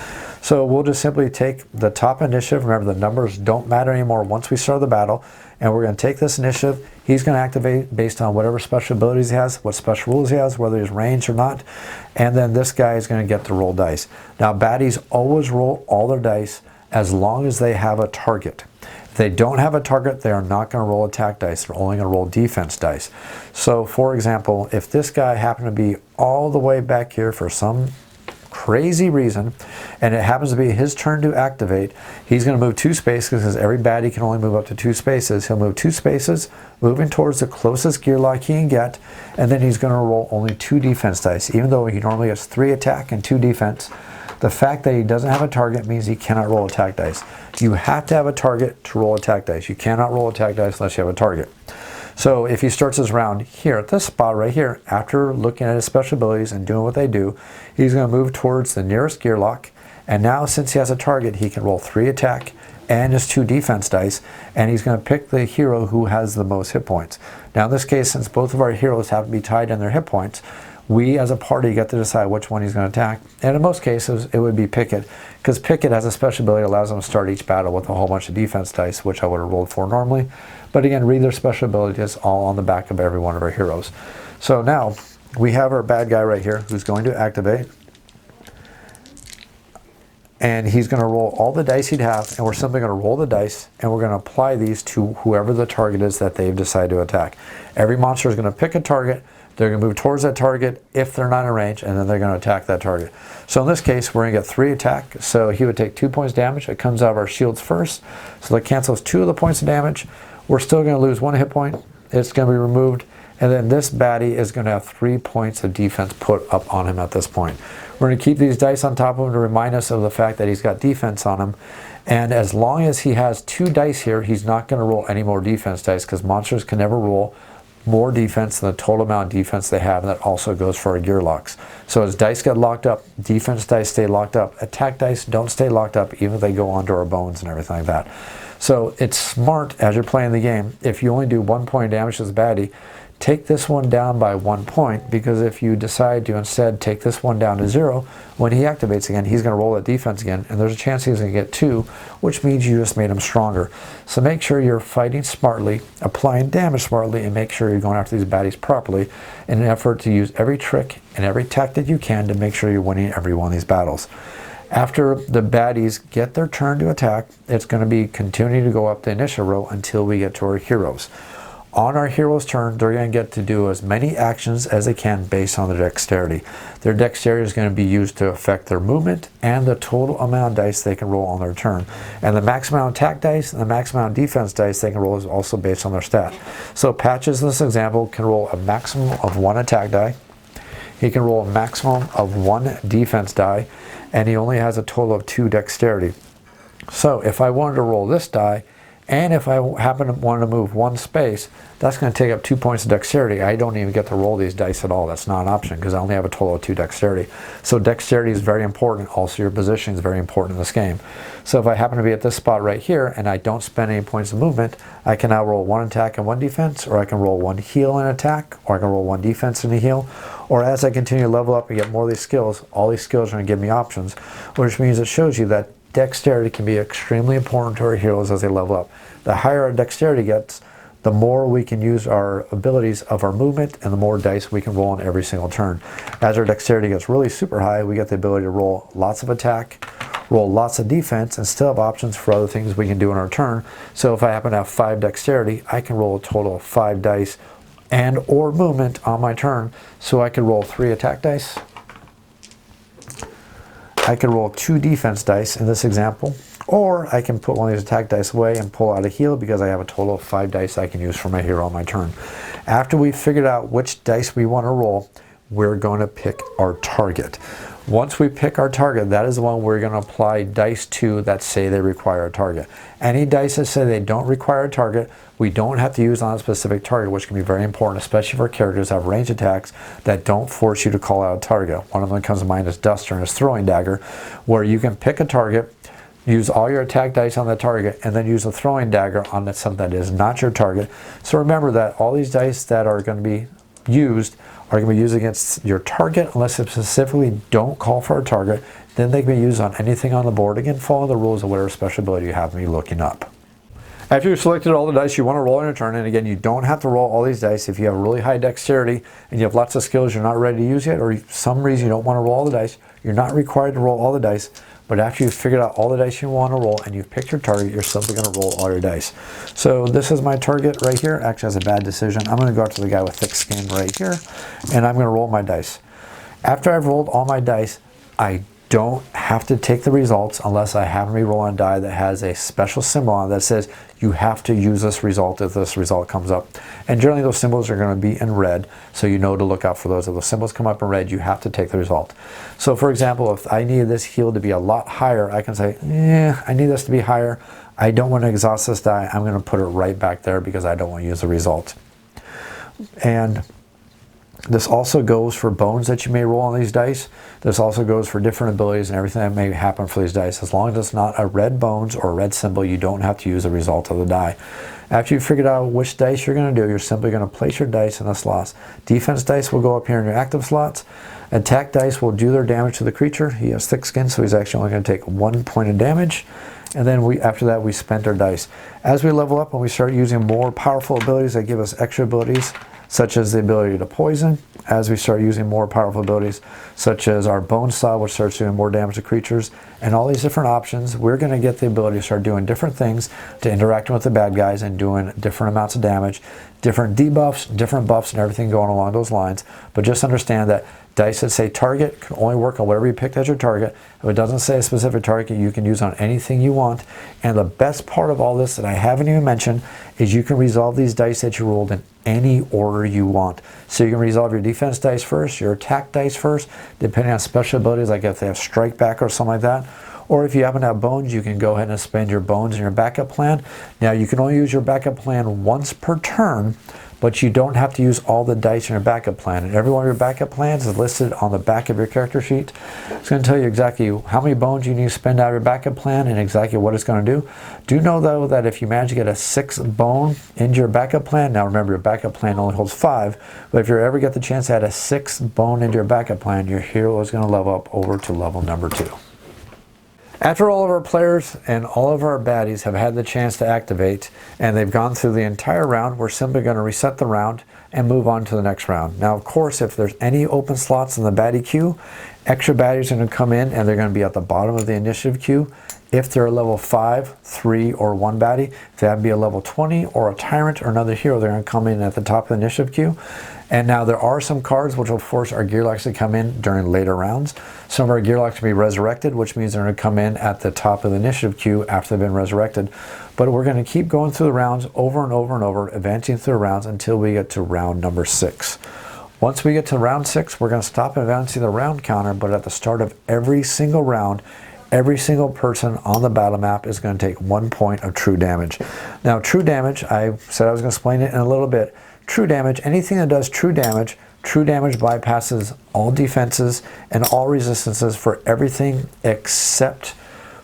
So we'll just simply take the top initiative. Remember, the numbers don't matter anymore once we start the battle. And we're going to take this initiative. He's going to activate based on whatever special abilities he has, what special rules he has, whether he's ranged or not. And then this guy is going to get to roll dice. Now, baddies always roll all their dice as long as they have a target. If they don't have a target, they are not going to roll attack dice. They're only going to roll defense dice. So, for example, if this guy happened to be all the way back here for some crazy reason, and it happens to be his turn to activate, he's going to move 2 spaces because every baddie can only move up to 2 spaces. He'll move 2 spaces, moving towards the closest Gearloc he can get, and then he's going to roll only 2 defense dice. Even though he normally gets 3 attack and 2 defense, the fact that he doesn't have a target means he cannot roll attack dice. You have to have a target to roll attack dice. You cannot roll attack dice unless you have a target. So if he starts his round here at this spot right here, after looking at his special abilities and doing what they do, he's going to move towards the nearest Gearloc. And now since he has a target, he can roll 3 attack and his 2 defense dice, and he's going to pick the hero who has the most hit points. Now in this case, since both of our heroes have to be tied in their hit points, We as a party get to decide which one he's going to attack. And in most cases, it would be Picket, because Picket has a special ability that allows them to start each battle with a whole bunch of defense dice, which I would have rolled for normally. But again, read their special abilities all on the back of every one of our heroes. So now we have our bad guy right here who's going to activate. And he's going to roll all the dice he'd have, and we're simply going to roll the dice, and we're going to apply these to whoever the target is that they've decided to attack. Every monster is going to pick a target. They're going to move towards that target if they're not in range, and then they're going to attack that target. So in this case, we're going to get 3 attack. So he would take 2 points damage. It comes out of our shields first. So that cancels 2 of the points of damage. We're still going to lose 1 hit point. It's going to be removed. And then this baddie is going to have 3 points of defense put up on him at this point. We're going to keep these dice on top of him to remind us of the fact that he's got defense on him. And as long as he has 2 dice here, he's not going to roll any more defense dice, because monsters can never roll more defense than the total amount of defense they have, and that also goes for our Gearlocs. So as dice get locked up, defense dice stay locked up. Attack dice don't stay locked up, even if they go onto our bones and everything like that. So it's smart as you're playing the game, if you only do 1 point of damage to this baddie, take this one down by 1 point, because if you decide to instead take this one down to 0, when he activates again, he's going to roll that defense again, and there's a chance he's going to get 2, which means you just made him stronger. So make sure you're fighting smartly, applying damage smartly, and make sure you're going after these baddies properly in an effort to use every trick and every tactic you can to make sure you're winning every one of these battles. After the baddies get their turn to attack, it's going to be continuing to go up the initiative row until we get to our heroes. On our hero's turn, they're going to get to do as many actions as they can based on their dexterity. Their dexterity is going to be used to affect their movement and the total amount of dice they can roll on their turn. And the maximum amount of attack dice and the maximum amount of defense dice they can roll is also based on their stat. So Patches, in this example, can roll a maximum of 1 attack die. He can roll a maximum of 1 defense die, and he only has a total of 2 dexterity. So if I wanted to roll this die, and if I happen to want to move 1 space, that's going to take up 2 points of dexterity. I don't even get to roll these dice at all. That's not an option, because I only have a total of 2 dexterity. So dexterity is very important. Also, your positioning is very important in this game. So if I happen to be at this spot right here, and I don't spend any points of movement, I can now roll 1 attack and 1 defense, or I can roll 1 heal and attack, or I can roll 1 defense and a heal. Or as I continue to level up and get more of these skills, all these skills are going to give me options, which means it shows you that dexterity can be extremely important to our heroes as they level up. The higher our dexterity gets, the more we can use our abilities of our movement, and the more dice we can roll on every single turn. As our dexterity gets really super high, we get the ability to roll lots of attack, roll lots of defense, and still have options for other things we can do in our turn. So if I happen to have 5 dexterity, I can roll a total of 5 dice and or movement on my turn. So I could roll 3 attack dice. I can roll 2 defense dice in this example, or I can put one of these attack dice away and pull out a heal, because I have a total of 5 dice I can use for my hero on my turn. After we've figured out which dice we want to roll, we're going to pick our target. Once we pick our target, that is the one we're going to apply dice to that say they require a target. Any dice that say they don't require a target, we don't have to use on a specific target, which can be very important, especially for characters that have range attacks that don't force you to call out a target. One of them that comes to mind is Duster and his throwing dagger, where you can pick a target, use all your attack dice on the target, and then use a throwing dagger on something that is not your target. So remember that all these dice that are going to be used are going to be used against your target unless they specifically don't call for a target. Then they can be used on anything on the board. Again, follow the rules of whatever special ability you have me looking up. After you've selected all the dice you want to roll in a turn, and again, you don't have to roll all these dice. If you have really high dexterity and you have lots of skills you're not ready to use yet, or for some reason you don't want to roll all the dice, you're not required to roll all the dice. But after you've figured out all the dice you want to roll and you've picked your target, you're simply going to roll all your dice. So this is my target right here. Actually, has a bad decision. I'm going to go after the guy with thick skin right here, and I'm going to roll my dice. After I've rolled all my dice, I don't have to take the results unless I happen to be rolling a die that has a special symbol on it that says you have to use this result if this result comes up. And generally those symbols are going to be in red, so you know to look out for those. If those symbols come up in red, you have to take the result. So for example, if I needed this heal to be a lot higher, I can say, I need this to be higher. I don't want to exhaust this die. I'm going to put it right back there because I don't want to use the result. And This also goes for bones that you may roll on these dice. This also goes for different abilities and everything that may happen for these dice. As long as it's not a red bones or a red symbol, you don't have to use the result of the die. After you've figured out which dice you're going to do, you're simply going to place your dice in the slots. Defense dice will go up here in your active slots. Attack dice will do their damage to the creature. He has thick skin, so he's actually only going to take 1 point of damage. And then after that, we spent our dice. As we level up and we start using more powerful abilities that give us extra abilities, such as the ability to poison, as we start using more powerful abilities, such as our bone style, which starts doing more damage to creatures, and all these different options, we're going to get the ability to start doing different things to interacting with the bad guys and doing different amounts of damage, different debuffs, different buffs, and everything going along those lines. But just understand that dice that say target can only work on whatever you picked as your target. If it doesn't say a specific target, you can use on anything you want. And the best part of all this that I haven't even mentioned is you can resolve these dice that you rolled in any order you want. So you can resolve your defense dice first, your attack dice first, depending on special abilities, like if they have strike back or something like that. Or if you happen to have bones, you can go ahead and spend your bones in your backup plan. Now you can only use your backup plan once per turn, but you don't have to use all the dice in your backup plan. And every one of your backup plans is listed on the back of your character sheet. It's going to tell you exactly how many bones you need to spend out of your backup plan and exactly what it's going to do. Do know though that if you manage to get a 6 bone into your backup plan, now remember your backup plan only holds 5, but if you ever get the chance to add a 6 bone into your backup plan, your hero is going to level up over to level number 2. After all of our players and all of our baddies have had the chance to activate and they've gone through the entire round, we're simply going to reset the round and move on to the next round. Now, of course, if there's any open slots in the baddie queue, extra baddies are going to come in and they're going to be at the bottom of the initiative queue. If they're a level 5, 3, or 1 baddie, if they have to be a level 20 or a tyrant or another hero, they're going to come in at the top of the initiative queue. And now there are some cards which will force our Gearlocs to come in during later rounds. Some of our Gearlocs can be resurrected, which means they're going to come in at the top of the initiative queue after they've been resurrected. But we're going to keep going through the rounds over and over and over, advancing through the rounds until we get to round number 6. Once we get to round 6, we're going to stop advancing the round counter, but at the start of every single round, every single person on the battle map is going to take 1 point of true damage. Now, true damage, I said I was going to explain it in a little bit. True damage, anything that does true damage bypasses all defenses and all resistances for everything except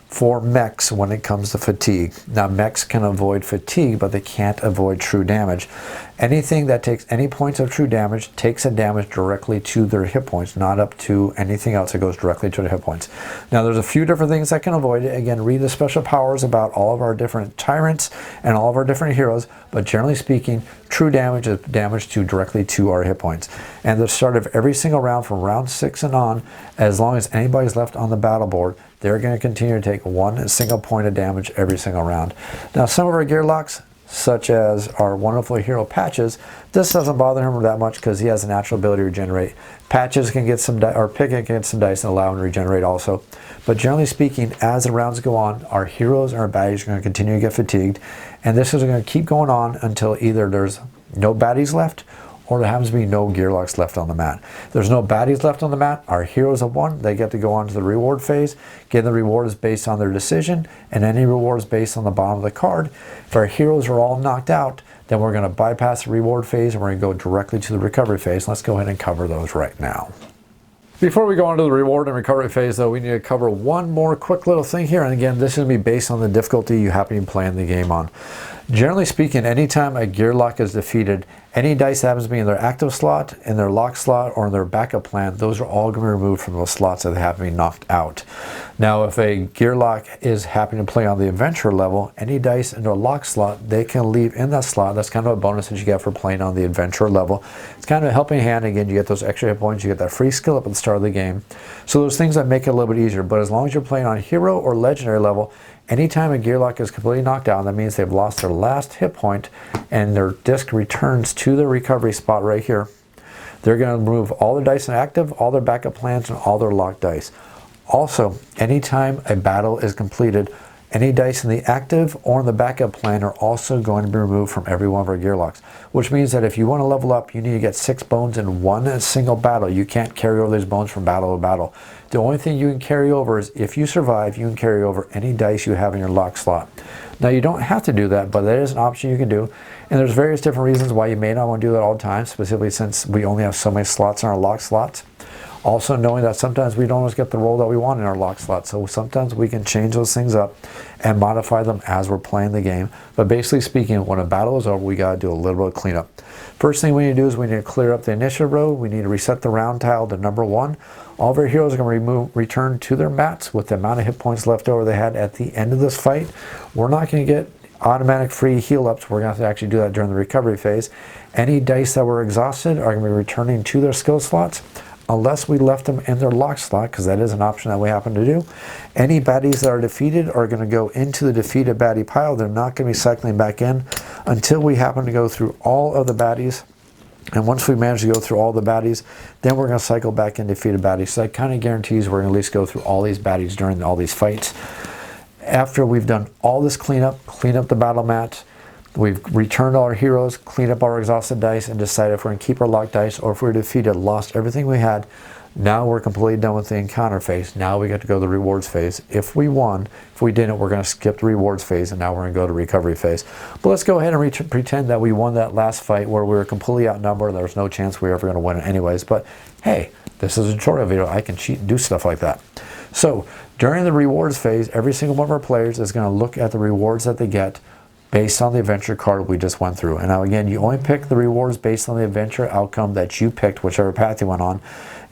for mechs when it comes to fatigue. Now, mechs can avoid fatigue, but they can't avoid true damage. Anything that takes any points of true damage takes a damage directly to their hit points, not up to anything else. It goes directly to the hit points. Now, there's a few different things that can avoid it. Again, read the special powers about all of our different tyrants and all of our different heroes, but generally speaking, true damage is damage directly to our hit points. And at the start of every single round from round 6 and on, as long as anybody's left on the battle board, they're going to continue to take 1 single point of damage every single round. Now, some of our Gearlocs, such as our wonderful hero Patches, this doesn't bother him that much because he has a natural ability to regenerate. Patches can get some or Pickett can get some dice and allow him to regenerate also. But generally speaking, as the rounds go on, our heroes and our baddies are going to continue to get fatigued, and this is going to keep going on until either there's no baddies left or there happens to be no Gearlocs left on the mat. If there's no baddies left on the mat, our heroes have won. They get to go on to the reward phase. Again, the reward is based on their decision, and any reward is based on the bottom of the card. If our heroes are all knocked out, then we're going to bypass the reward phase and we're going to go directly to the recovery phase. Let's go ahead and cover those right now. Before we go on to the reward and recovery phase, though, we need to cover one more quick little thing here. And again, this is going to be based on the difficulty you happen to be playing the game on. Generally speaking, anytime a Gearloc is defeated, any dice that happens to be in their active slot, in their lock slot, or in their backup plan, those are all going to be removed from those slots that they have to be knocked out. Now, if a Gearloc is happening to play on the adventure level, any dice in their lock slot, they can leave in that slot. That's kind of a bonus that you get for playing on the adventure level. It's kind of a helping hand. Again, you get those extra hit points, you get that free skill up at the start of the game. So those things that make it a little bit easier. But as long as you're playing on hero or legendary level, anytime a Gearloc is completely knocked out, that means they've lost their last hit point and their disc returns to the recovery spot right here. They're going to remove all their dice in active, all their backup plans, and all their locked dice. Also, anytime a battle is completed, any dice in the active or in the backup plan are also going to be removed from every one of our Gearlocs, which means that if you want to level up, you need to get 6 bones in one single battle. You can't carry over these bones from battle to battle. The only thing you can carry over is if you survive, you can carry over any dice you have in your lock slot. Now you don't have to do that, but that is an option you can do. And there's various different reasons why you may not want to do that all the time, specifically since we only have so many slots in our lock slots. Also knowing that sometimes we don't always get the roll that we want in our lock slot, so sometimes we can change those things up and modify them as we're playing the game. But basically speaking, when a battle is over, we got to do a little bit of cleanup. First thing we need to do is we need to clear up the initiative row. We need to reset the round tile to number 1. All of our heroes are going to return to their mats with the amount of hit points left over they had at the end of this fight. We're not going to get automatic free heal ups. We're going to have to actually do that during the recovery phase. Any dice that were exhausted are going to be returning to their skill slots, unless we left them in their lock slot, because that is an option that we happen to do. Any baddies that are defeated are going to go into the defeated baddie pile. They're not going to be cycling back in until we happen to go through all of the baddies. And once we manage to go through all the baddies, then we're going to cycle back in defeated baddies. So that kind of guarantees we're going to at least go through all these baddies during all these fights. After we've done all this cleanup, clean up the battle mats, we've returned all our heroes, cleaned up our exhausted dice, and decided if we're going to keep our locked dice or if we're defeated, lost everything we had. Now we're completely done with the encounter phase. Now we get to go to the rewards phase. If we won, if we didn't, we're going to skip the rewards phase, and now we're going to go to recovery phase. But let's go ahead and pretend that we won that last fight where we were completely outnumbered. There was no chance we were ever going to win it anyways. But hey, this is a tutorial video. I can cheat and do stuff like that. So during the rewards phase, every single one of our players is going to look at the rewards that they get based on the adventure card we just went through. And now again, you only pick the rewards based on the adventure outcome that you picked, whichever path you went on.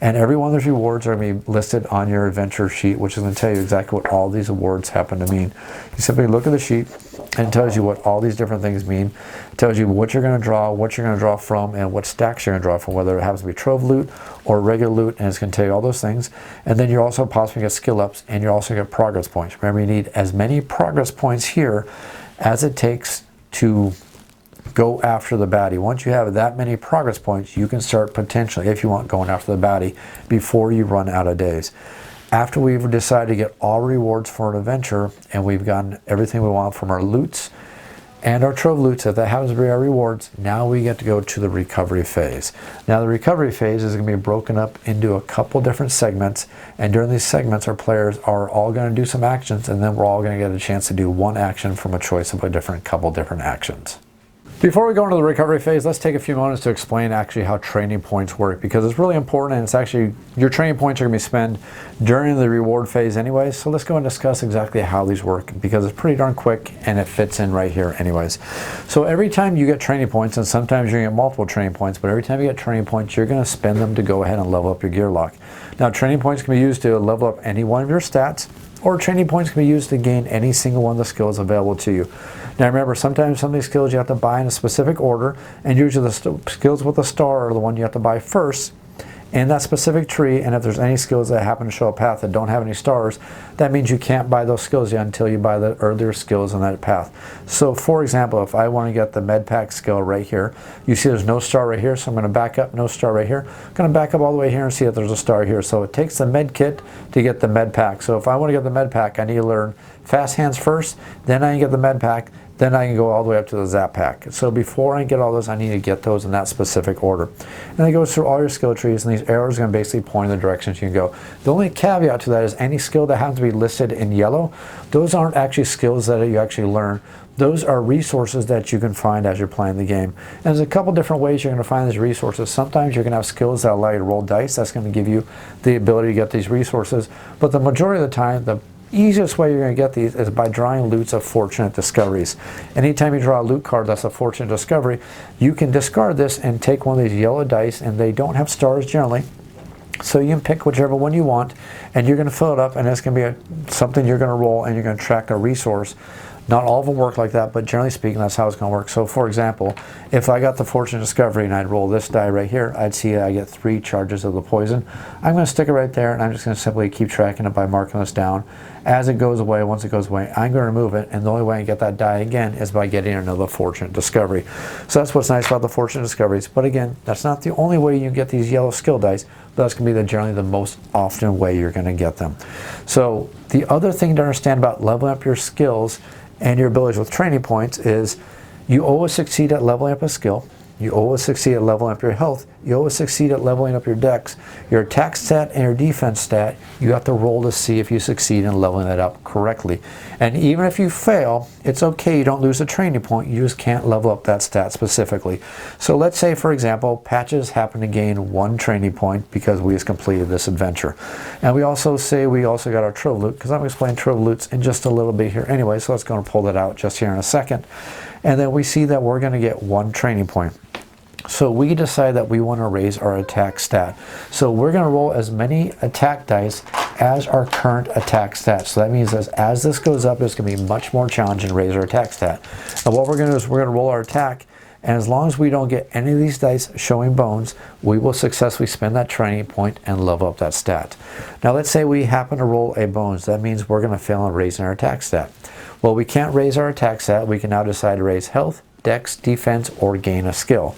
And every one of those rewards are going to be listed on your adventure sheet, which is going to tell you exactly what all these awards happen to mean. You simply look at the sheet and it tells you what all these different things mean. It tells you what you're going to draw, what you're going to draw from, and what stacks you're going to draw from, whether it happens to be trove loot or regular loot, and it's going to tell you all those things. And then you're also possibly going to get skill ups, and you're also going to get progress points. Remember, you need as many progress points here as it takes to go after the baddie. Once you have that many progress points, you can start potentially, if you want, going after the baddie before you run out of days. After we've decided to get all rewards for an adventure and we've gotten everything we want from our loots and our trove loots, if that happens to be our rewards, now we get to go to the recovery phase. Now the recovery phase is going to be broken up into a couple different segments, and during these segments our players are all going to do some actions, and then we're all going to get a chance to do one action from a choice of a couple different actions. Before we go into the recovery phase, let's take a few moments to explain actually how training points work, because it's really important, and it's actually, your training points are going to be spent during the reward phase anyways. So let's go and discuss exactly how these work, because it's pretty darn quick and it fits in right here anyways. So every time you get training points, and sometimes you're going to get multiple training points, but every time you get training points, you're going to spend them to go ahead and level up your Gearloc. Now training points can be used to level up any one of your stats, or training points can be used to gain any single one of the skills available to you. Now remember, sometimes some of these skills you have to buy in a specific order, and usually the skills with a star are the one you have to buy first in that specific tree. And if there's any skills that happen to show a path that don't have any stars, that means you can't buy those skills yet until you buy the earlier skills in that path. So for example, if I want to get the med pack skill right here, you see there's no star right here, so I'm going to back up, no star right here. I'm going to back up all the way here and see if there's a star here. So it takes the med kit to get the med pack. So if I want to get the med pack, I need to learn fast hands first, then I can get the med pack, then I can go all the way up to the zap pack. So before I get all those, I need to get those in that specific order. And it goes through all your skill trees, and these arrows are going to basically point in the directions you can go. The only caveat to that is any skill that happens to be listed in yellow, those aren't actually skills that you actually learn. Those are resources that you can find as you're playing the game. And there's a couple different ways you're going to find these resources. Sometimes you're going to have skills that allow you to roll dice. That's going to give you the ability to get these resources. But the majority of the time, the easiest way you're going to get these is by drawing loots of fortunate discoveries. Anytime you draw a loot card that's a fortunate discovery, you can discard this and take one of these yellow dice, and they don't have stars generally. So you can pick whichever one you want, and you're going to fill it up, and it's going to be something you're going to roll, and you're going to track a resource. Not all of them work like that, but generally speaking, that's how it's going to work. So for example, if I got the fortune discovery and I'd roll this die right here, I'd see I get 3 charges of the poison. I'm going to stick it right there, and I'm just going to simply keep tracking it by marking this down. As it goes away, once it goes away, I'm going to remove it, and the only way I can get that die again is by getting another fortune discovery. So that's what's nice about the fortune discoveries. But again, that's not the only way you can get these yellow skill dice, but that's going to be generally the most often way you're going to get them. So the other thing to understand about leveling up your skills and your abilities with training points is you always succeed at leveling up a skill you always succeed at leveling up your health. You always succeed at leveling up your dex. Your attack stat and your defense stat, you have to roll to see if you succeed in leveling that up correctly. And even if you fail, it's okay. You don't lose a training point. You just can't level up that stat specifically. So let's say, for example, Patches happen to gain 1 training point because we just completed this adventure. And we also say we also got our Trove Loot, because I'm going to explain Trove Loots in just a little bit here anyway, so let's go and pull that out just here in a second. And then we see that we're going to get 1 training point. So we decide that we want to raise our attack stat. So we're going to roll as many attack dice as our current attack stat. So that means that as this goes up, it's going to be much more challenging to raise our attack stat. And what we're going to do is we're going to roll our attack, and as long as we don't get any of these dice showing bones, we will successfully spend that training point and level up that stat. Now let's say we happen to roll a bones. That means we're going to fail in raising our attack stat. Well, we can't raise our attack stat. We can now decide to raise health, dex, defense, or gain a skill.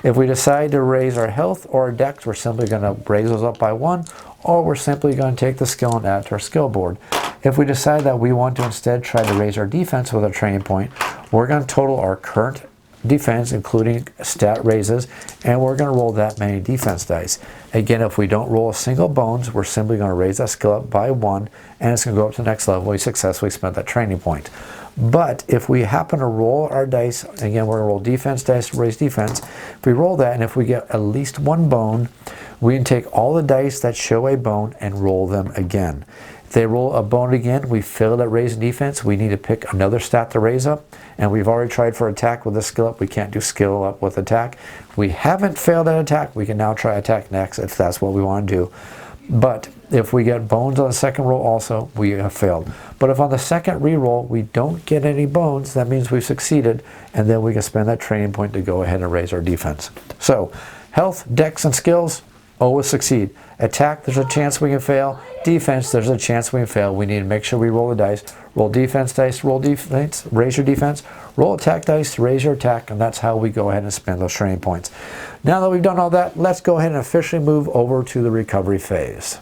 If we decide to raise our health or our dex, we're simply going to raise those up by 1, or we're simply going to take the skill and add it to our skill board. If we decide that we want to instead try to raise our defense with a training point, we're going to total our current defense, including stat raises, and we're going to roll that many defense dice. Again, if we don't roll a single bones, we're simply going to raise that skill up by 1, and it's going to go up to the next level. We successfully spent that training point. But if we happen to roll our dice, again, we're going to roll defense dice to raise defense. If we roll that, and if we get at least 1 bone, we can take all the dice that show a bone and roll them again. If they roll a bone again, we failed at raising defense. We need to pick another stat to raise up. And we've already tried for attack with the skill up. We can't do skill up with attack. If we haven't failed at attack, we can now try attack next if that's what we want to do. But if we get bones on the second roll also, we have failed. But if on the second reroll we don't get any bones, that means we've succeeded, and then we can spend that training point to go ahead and raise our defense. So, health, dex, and skills, always succeed. Attack, there's a chance we can fail. Defense, there's a chance we can fail. We need to make sure we roll the dice. Roll defense dice, roll defense, raise your defense. Roll attack dice, raise your attack, and that's how we go ahead and spend those training points. Now that we've done all that, let's go ahead and officially move over to the recovery phase.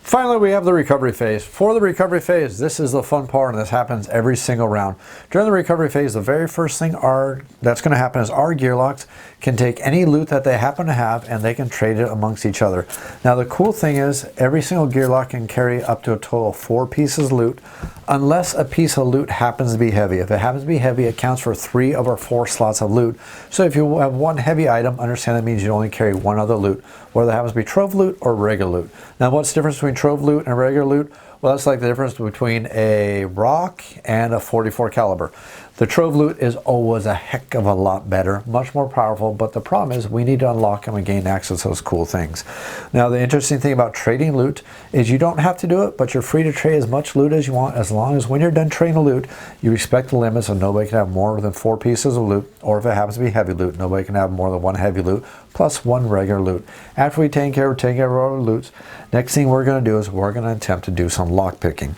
Finally, we have the recovery phase. For the recovery phase, this is the fun part, and this happens every single round. During the recovery phase, the very first thing that's going to happen is our Gearlocs can take any loot that they happen to have, and they can trade it amongst each other. Now, the cool thing is, every single Gearloc can carry up to a total of 4 pieces of loot, unless a piece of loot happens to be heavy. If it happens to be heavy, it counts for 3 of our 4 slots of loot. So if you have 1 heavy item, understand that means you only carry 1 other loot, whether it happens to be Trove Loot or regular loot. Now, what's the difference between Trove Loot and regular loot? Well, that's like the difference between a rock and a 44 caliber. The Trove Loot is always a heck of a lot better, much more powerful, but the problem is we need to unlock them and gain access to those cool things. Now, the interesting thing about trading loot is you don't have to do it, but you're free to trade as much loot as you want, as long as when you're done trading loot, you respect the limits, so nobody can have more than 4 pieces of loot, or if it happens to be heavy loot, nobody can have more than 1 heavy loot, plus 1 regular loot. After we take care of our loots, next thing we're going to do is we're going to attempt to do some lock picking.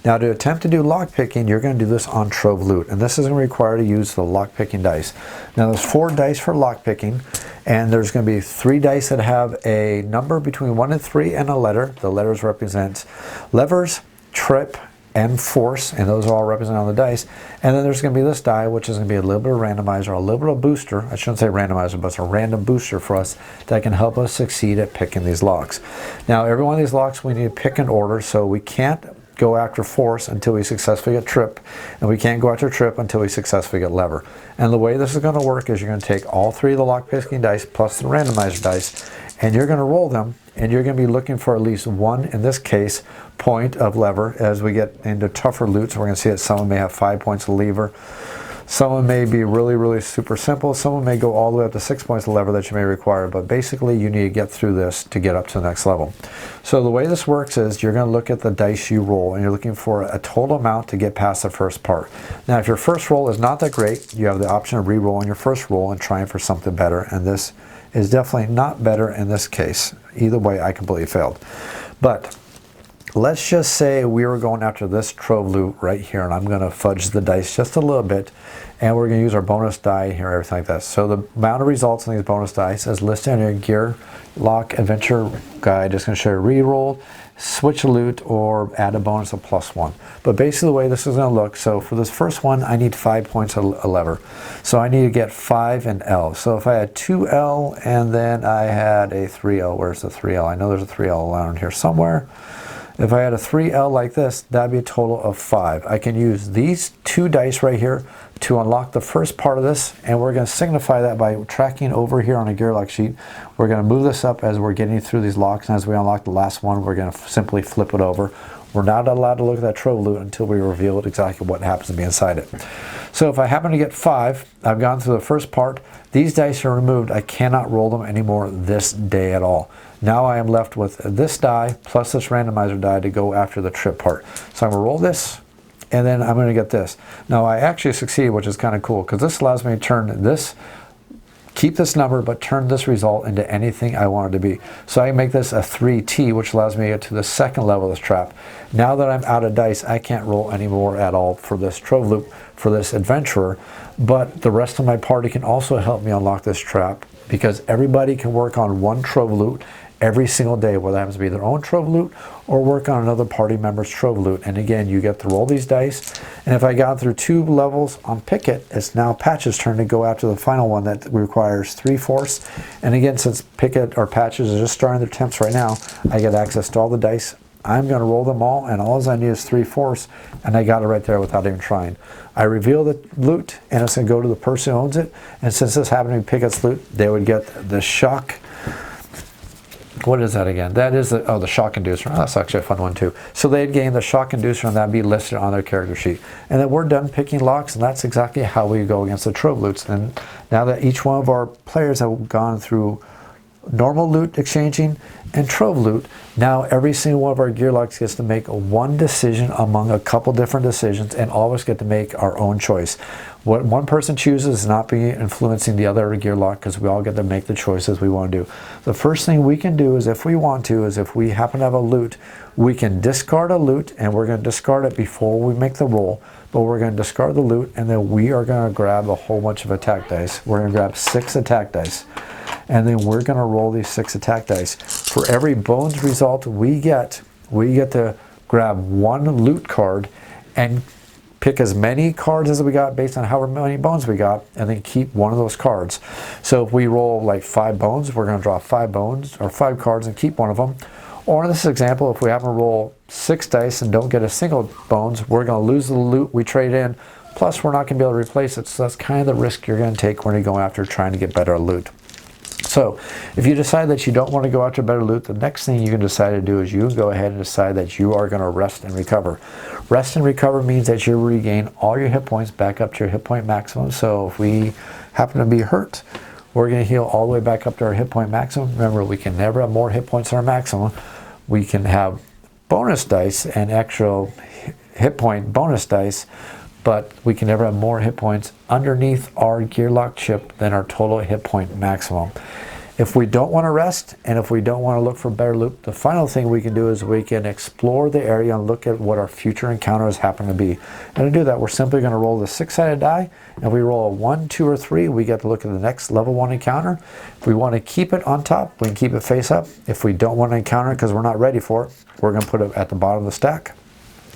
Now, to attempt to do lock picking, you're going to do this on Trove Loot, and this is going to require to use the lock picking dice. Now, there's 4 dice for lock picking, and there's going to be 3 dice that have a number between 1 and 3 and a letter. The letters represent levers, trip, and force, and those are all represented on the dice. And then there's going to be this die, which is going to be a little bit of randomizer, a little bit of booster. I shouldn't say randomizer, but it's a random booster for us that can help us succeed at picking these locks. Now, every one of these locks we need to pick in order, so we can't go after force until we successfully get trip, and we can't go after trip until we successfully get lever. And the way this is going to work is you're going to take all 3 of the lock picking dice plus the randomizer dice, and you're going to roll them, and you're going to be looking for at least 1, in this case, point of lever. As we get into tougher loots, we're going to see that someone may have 5 points of lever. Someone may be really, really super simple. Someone may go all the way up to 6 points of lever that you may require, but basically you need to get through this to get up to the next level. So the way this works is you're going to look at the dice you roll, and you're looking for a total amount to get past the first part. Now, if your first roll is not that great, you have the option of re-rolling your first roll and trying for something better, and this is definitely not better in this case. Either way, I completely failed. But let's just say we were going after this Trove Loot right here, and I'm going to fudge the dice just a little bit, and we're going to use our bonus die here, everything like that. So the amount of results in these bonus dice is listed in your Gearloc Adventure Guide. It's going to show you reroll, switch a loot, or add a bonus of +1. But basically the way this is going to look, so for this first one, I need 5 points of a lever. So I need to get 5 in L. So if I had 2L and then I had a 3L, where's the 3L? I know there's a 3L around here somewhere. If I had a 3L like this, that'd be a total of 5. I can use these 2 dice right here to unlock the first part of this, and we're going to signify that by tracking over here on a Gearloc sheet. We're going to move this up as we're getting through these locks, and as we unlock the last one, we're going to simply flip it over. We're not allowed to look at that trove loot until we reveal exactly what happens to be inside it. So if I happen to get 5, I've gone through the first part. These dice are removed. I cannot roll them anymore this day at all. Now I am left with this die plus this randomizer die to go after the trip part. So I'm going to roll this, and then I'm going to get this. Now I actually succeed, which is kind of cool, because this allows me to turn this, keep this number, but turn this result into anything I want it to be. So I make this a 3T, which allows me to get to the second level of this trap. Now that I'm out of dice, I can't roll anymore at all for this trove loop, for this adventurer, but the rest of my party can also help me unlock this trap, because everybody can work on one trove loot every single day, whether it happens to be their own trove loot or work on another party member's trove loot. And again, you get to roll these dice, and if I got through 2 levels on Picket, it's now Patch's turn to go after the final one that requires 3 force. And again, since Picket or Patches are just starting their attempts right now, I get access to all the dice. I'm going to roll them all, and all I need is 3 force, and I got it right there without even trying. I reveal the loot, and it's going to go to the person who owns it, and since this happened to be Picket's loot, they would get the shock. What is that again? That is the shock inducer. Oh, that's actually a fun one too. So they'd gain the shock inducer, and that'd be listed on their character sheet. And then we're done picking locks, and that's exactly how we go against the trove loots. And now that each one of our players have gone through normal loot exchanging and trove loot, now every single one of our Gearlocs gets to make one decision among a couple different decisions, and all of us get to make our own choice. What one person chooses is not be influencing the other Gearloc, because we all get to make the choices we want to do. The first thing we can do is, if we want to, is if we happen to have a loot, we can discard a loot, and we're going to discard it before we make the roll. But we're going to discard the loot, and then we are going to grab a whole bunch of attack dice. We're going to grab 6 attack dice, and then we're going to roll these 6 attack dice. For every bones result we get to grab 1 loot card and pick as many cards as we got based on however many bones we got, and then keep one of those cards. So if we roll like 5 bones, we're going to draw 5 bones or 5 cards and keep one of them. Or in this example, if we happen to roll 6 dice and don't get a single bones, we're going to lose the loot we trade in, plus we're not going to be able to replace it. So that's kind of the risk you're going to take when you're going after trying to get better loot. So if you decide that you don't want to go after better loot, the next thing you can decide to do is you can go ahead and decide that you are going to rest and recover. Rest and recover means that you regain all your hit points back up to your hit point maximum. So if we happen to be hurt, we're going to heal all the way back up to our hit point maximum. Remember, we can never have more hit points than our maximum. We can have bonus dice and actual hit point bonus dice, but we can never have more hit points underneath our Gearloc chip than our total hit point maximum. If we don't want to rest, and if we don't want to look for better loot, the final thing we can do is we can explore the area and look at what our future encounters happen to be. And to do that, we're simply going to roll the 6-sided die. And if we roll a 1, 2, or 3, we get to look at the next level 1 encounter. If we want to keep it on top, we can keep it face up. If we don't want to encounter it because we're not ready for it, we're going to put it at the bottom of the stack.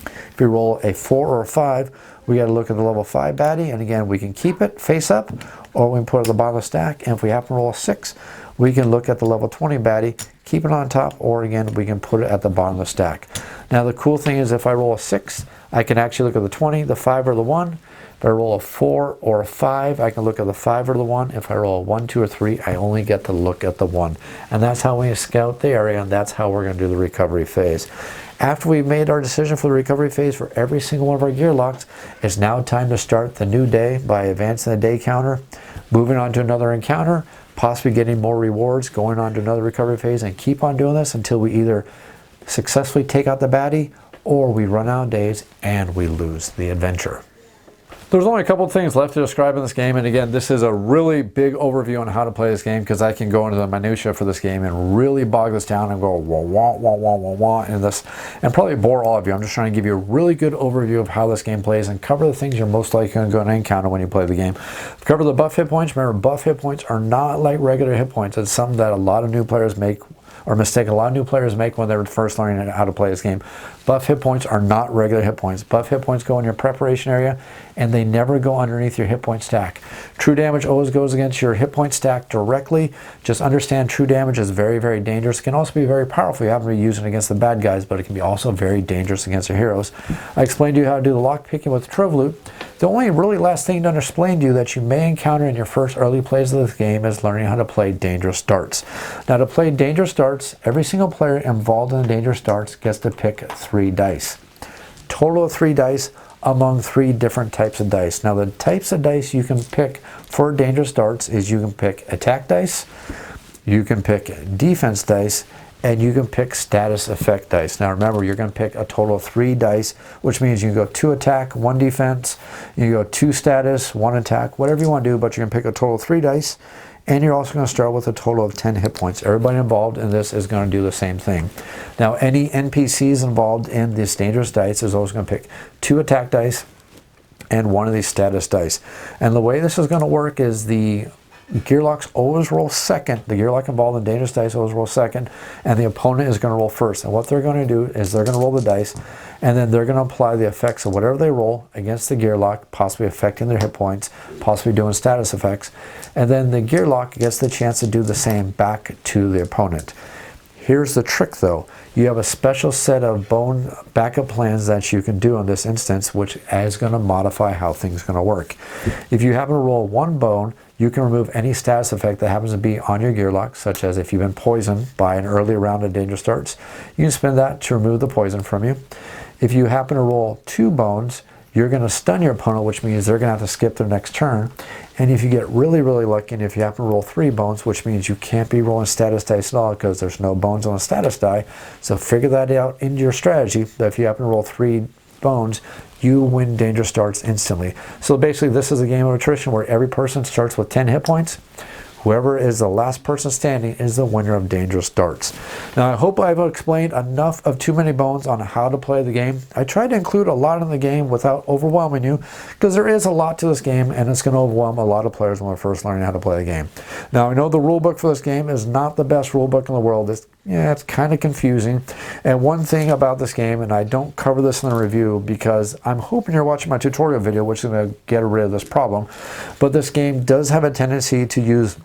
If we roll a 4 or a 5, we got to look at the level 5 baddie, and again, we can keep it face up, or we can put it at the bottom of the stack. And if we happen to roll a 6, we can look at the level 20 baddie, keep it on top, or again, we can put it at the bottom of the stack. Now the cool thing is, if I roll a 6, I can actually look at the 20, the 5, or the 1. If I roll a 4 or a 5, I can look at the 5 or the 1. If I roll a 1, 2, or 3, I only get to look at the 1. And that's how we scout the area, and that's how we're going to do the recovery phase. After we've made our decision for the recovery phase for every single one of our Gearlocs, it's now time to start the new day by advancing the day counter, moving on to another encounter, possibly getting more rewards, going on to another recovery phase, and keep on doing this until we either successfully take out the baddie, or we run out of days and we lose the adventure. There's only a couple of things left to describe in this game, and again, this is a really big overview on how to play this game, because I can go into the minutia for this game and really bog this down and go wah wah wah wah wah wah in this, and probably bore all of you. I'm just trying to give you a really good overview of how this game plays and cover the things you're most likely going to encounter when you play the game. Cover the buff hit points. Remember, buff hit points are not like regular hit points. It's something that a lot of new players make or mistake a lot of new players make when they're first learning how to play this game. Buff hit points are not regular hit points. Buff hit points go in your preparation area, and they never go underneath your hit point stack. True damage always goes against your hit point stack directly. Just understand true damage is very, very dangerous. It can also be very powerful. You happen to be using it against the bad guys, but it can be also very dangerous against your heroes. I explained to you how to do the lock picking with Trove Loot. The only really last thing to explain to you that you may encounter in your first early plays of this game is learning how to play dangerous darts. Now, to play dangerous darts, every single player involved in the dangerous darts gets to pick 3 dice. Total of 3 dice among 3 different types of dice. Now, the types of dice you can pick for dangerous darts is you can pick attack dice, you can pick defense dice, and you can pick status effect dice. Now remember, you're going to pick a total of 3 dice, which means you can go 2 attack, 1 defense, you can go 2 status, 1 attack, whatever you want to do, but you're going to pick a total of 3 dice, and you're also going to start with a total of 10 hit points. Everybody involved in this is going to do the same thing. Now, any NPCs involved in this dangerous dice is always going to pick 2 attack dice and 1 of these status dice. And the way this is going to work is the Gearlocs always roll second. The Gearloc involved in dangerous dice always roll second, and the opponent is going to roll first. And what they're going to do is they're going to roll the dice, and then they're going to apply the effects of whatever they roll against the Gearloc, possibly affecting their hit points, possibly doing status effects. And then the Gearloc gets the chance to do the same back to the opponent. Here's the trick though. You have a special set of bone backup plans that you can do in this instance, which is going to modify how things are going to work. If you happen to roll 1 bone, you can remove any status effect that happens to be on your Gearloc, such as if you've been poisoned by an early round of dangerous darts, you can spend that to remove the poison from you. If you happen to roll 2 bones, you're going to stun your opponent, which means they're going to have to skip their next turn. And if you get really, really lucky, and if you happen to roll 3 bones, which means you can't be rolling status dice at all because there's no bones on the status die, so figure that out into your strategy, that if you happen to roll 3 bones, you win dangerous darts instantly. So basically, this is a game of attrition where every person starts with 10 hit points. Whoever is the last person standing is the winner of dangerous darts. Now, I hope I've explained enough of Too Many Bones on how to play the game. I tried to include a lot in the game without overwhelming you, because there is a lot to this game, and it's going to overwhelm a lot of players when they're first learning how to play the game. Now, I know the rule book for this game is not the best rule book in the world. It's kind of confusing. And one thing about this game, and I don't cover this in the review because I'm hoping you're watching my tutorial video, which is going to get rid of this problem, but this game does have a tendency to use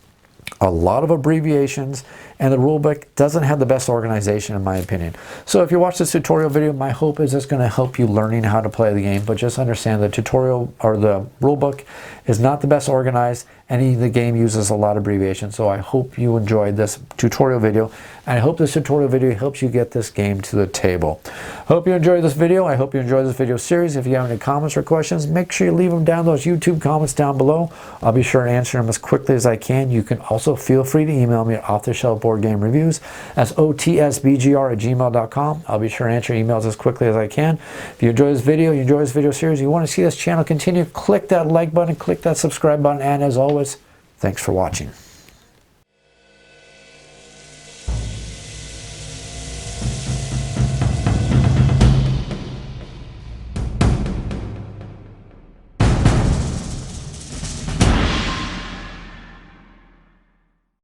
a lot of abbreviations, and the rulebook doesn't have the best organization in my opinion. So if you watch this tutorial video, my hope is it's going to help you learning how to play the game, but just understand the tutorial or the rulebook is not the best organized, and the game uses a lot of abbreviations. So I hope you enjoyed this tutorial video, and I hope this tutorial video helps you get this game to the table. Hope you enjoyed this video. I hope you enjoyed this video series. If you have any comments or questions, make sure you leave them down those YouTube comments down below. I'll be sure to answer them as quickly as I can. You can also feel free to email me at offtheshelfboardgamereviews. That's otsbgr@gmail.com. I'll be sure to answer emails as quickly as I can. If you enjoy this video, you enjoy this video series, you want to see this channel continue, click that like button, click that subscribe button, and as always, thanks for watching.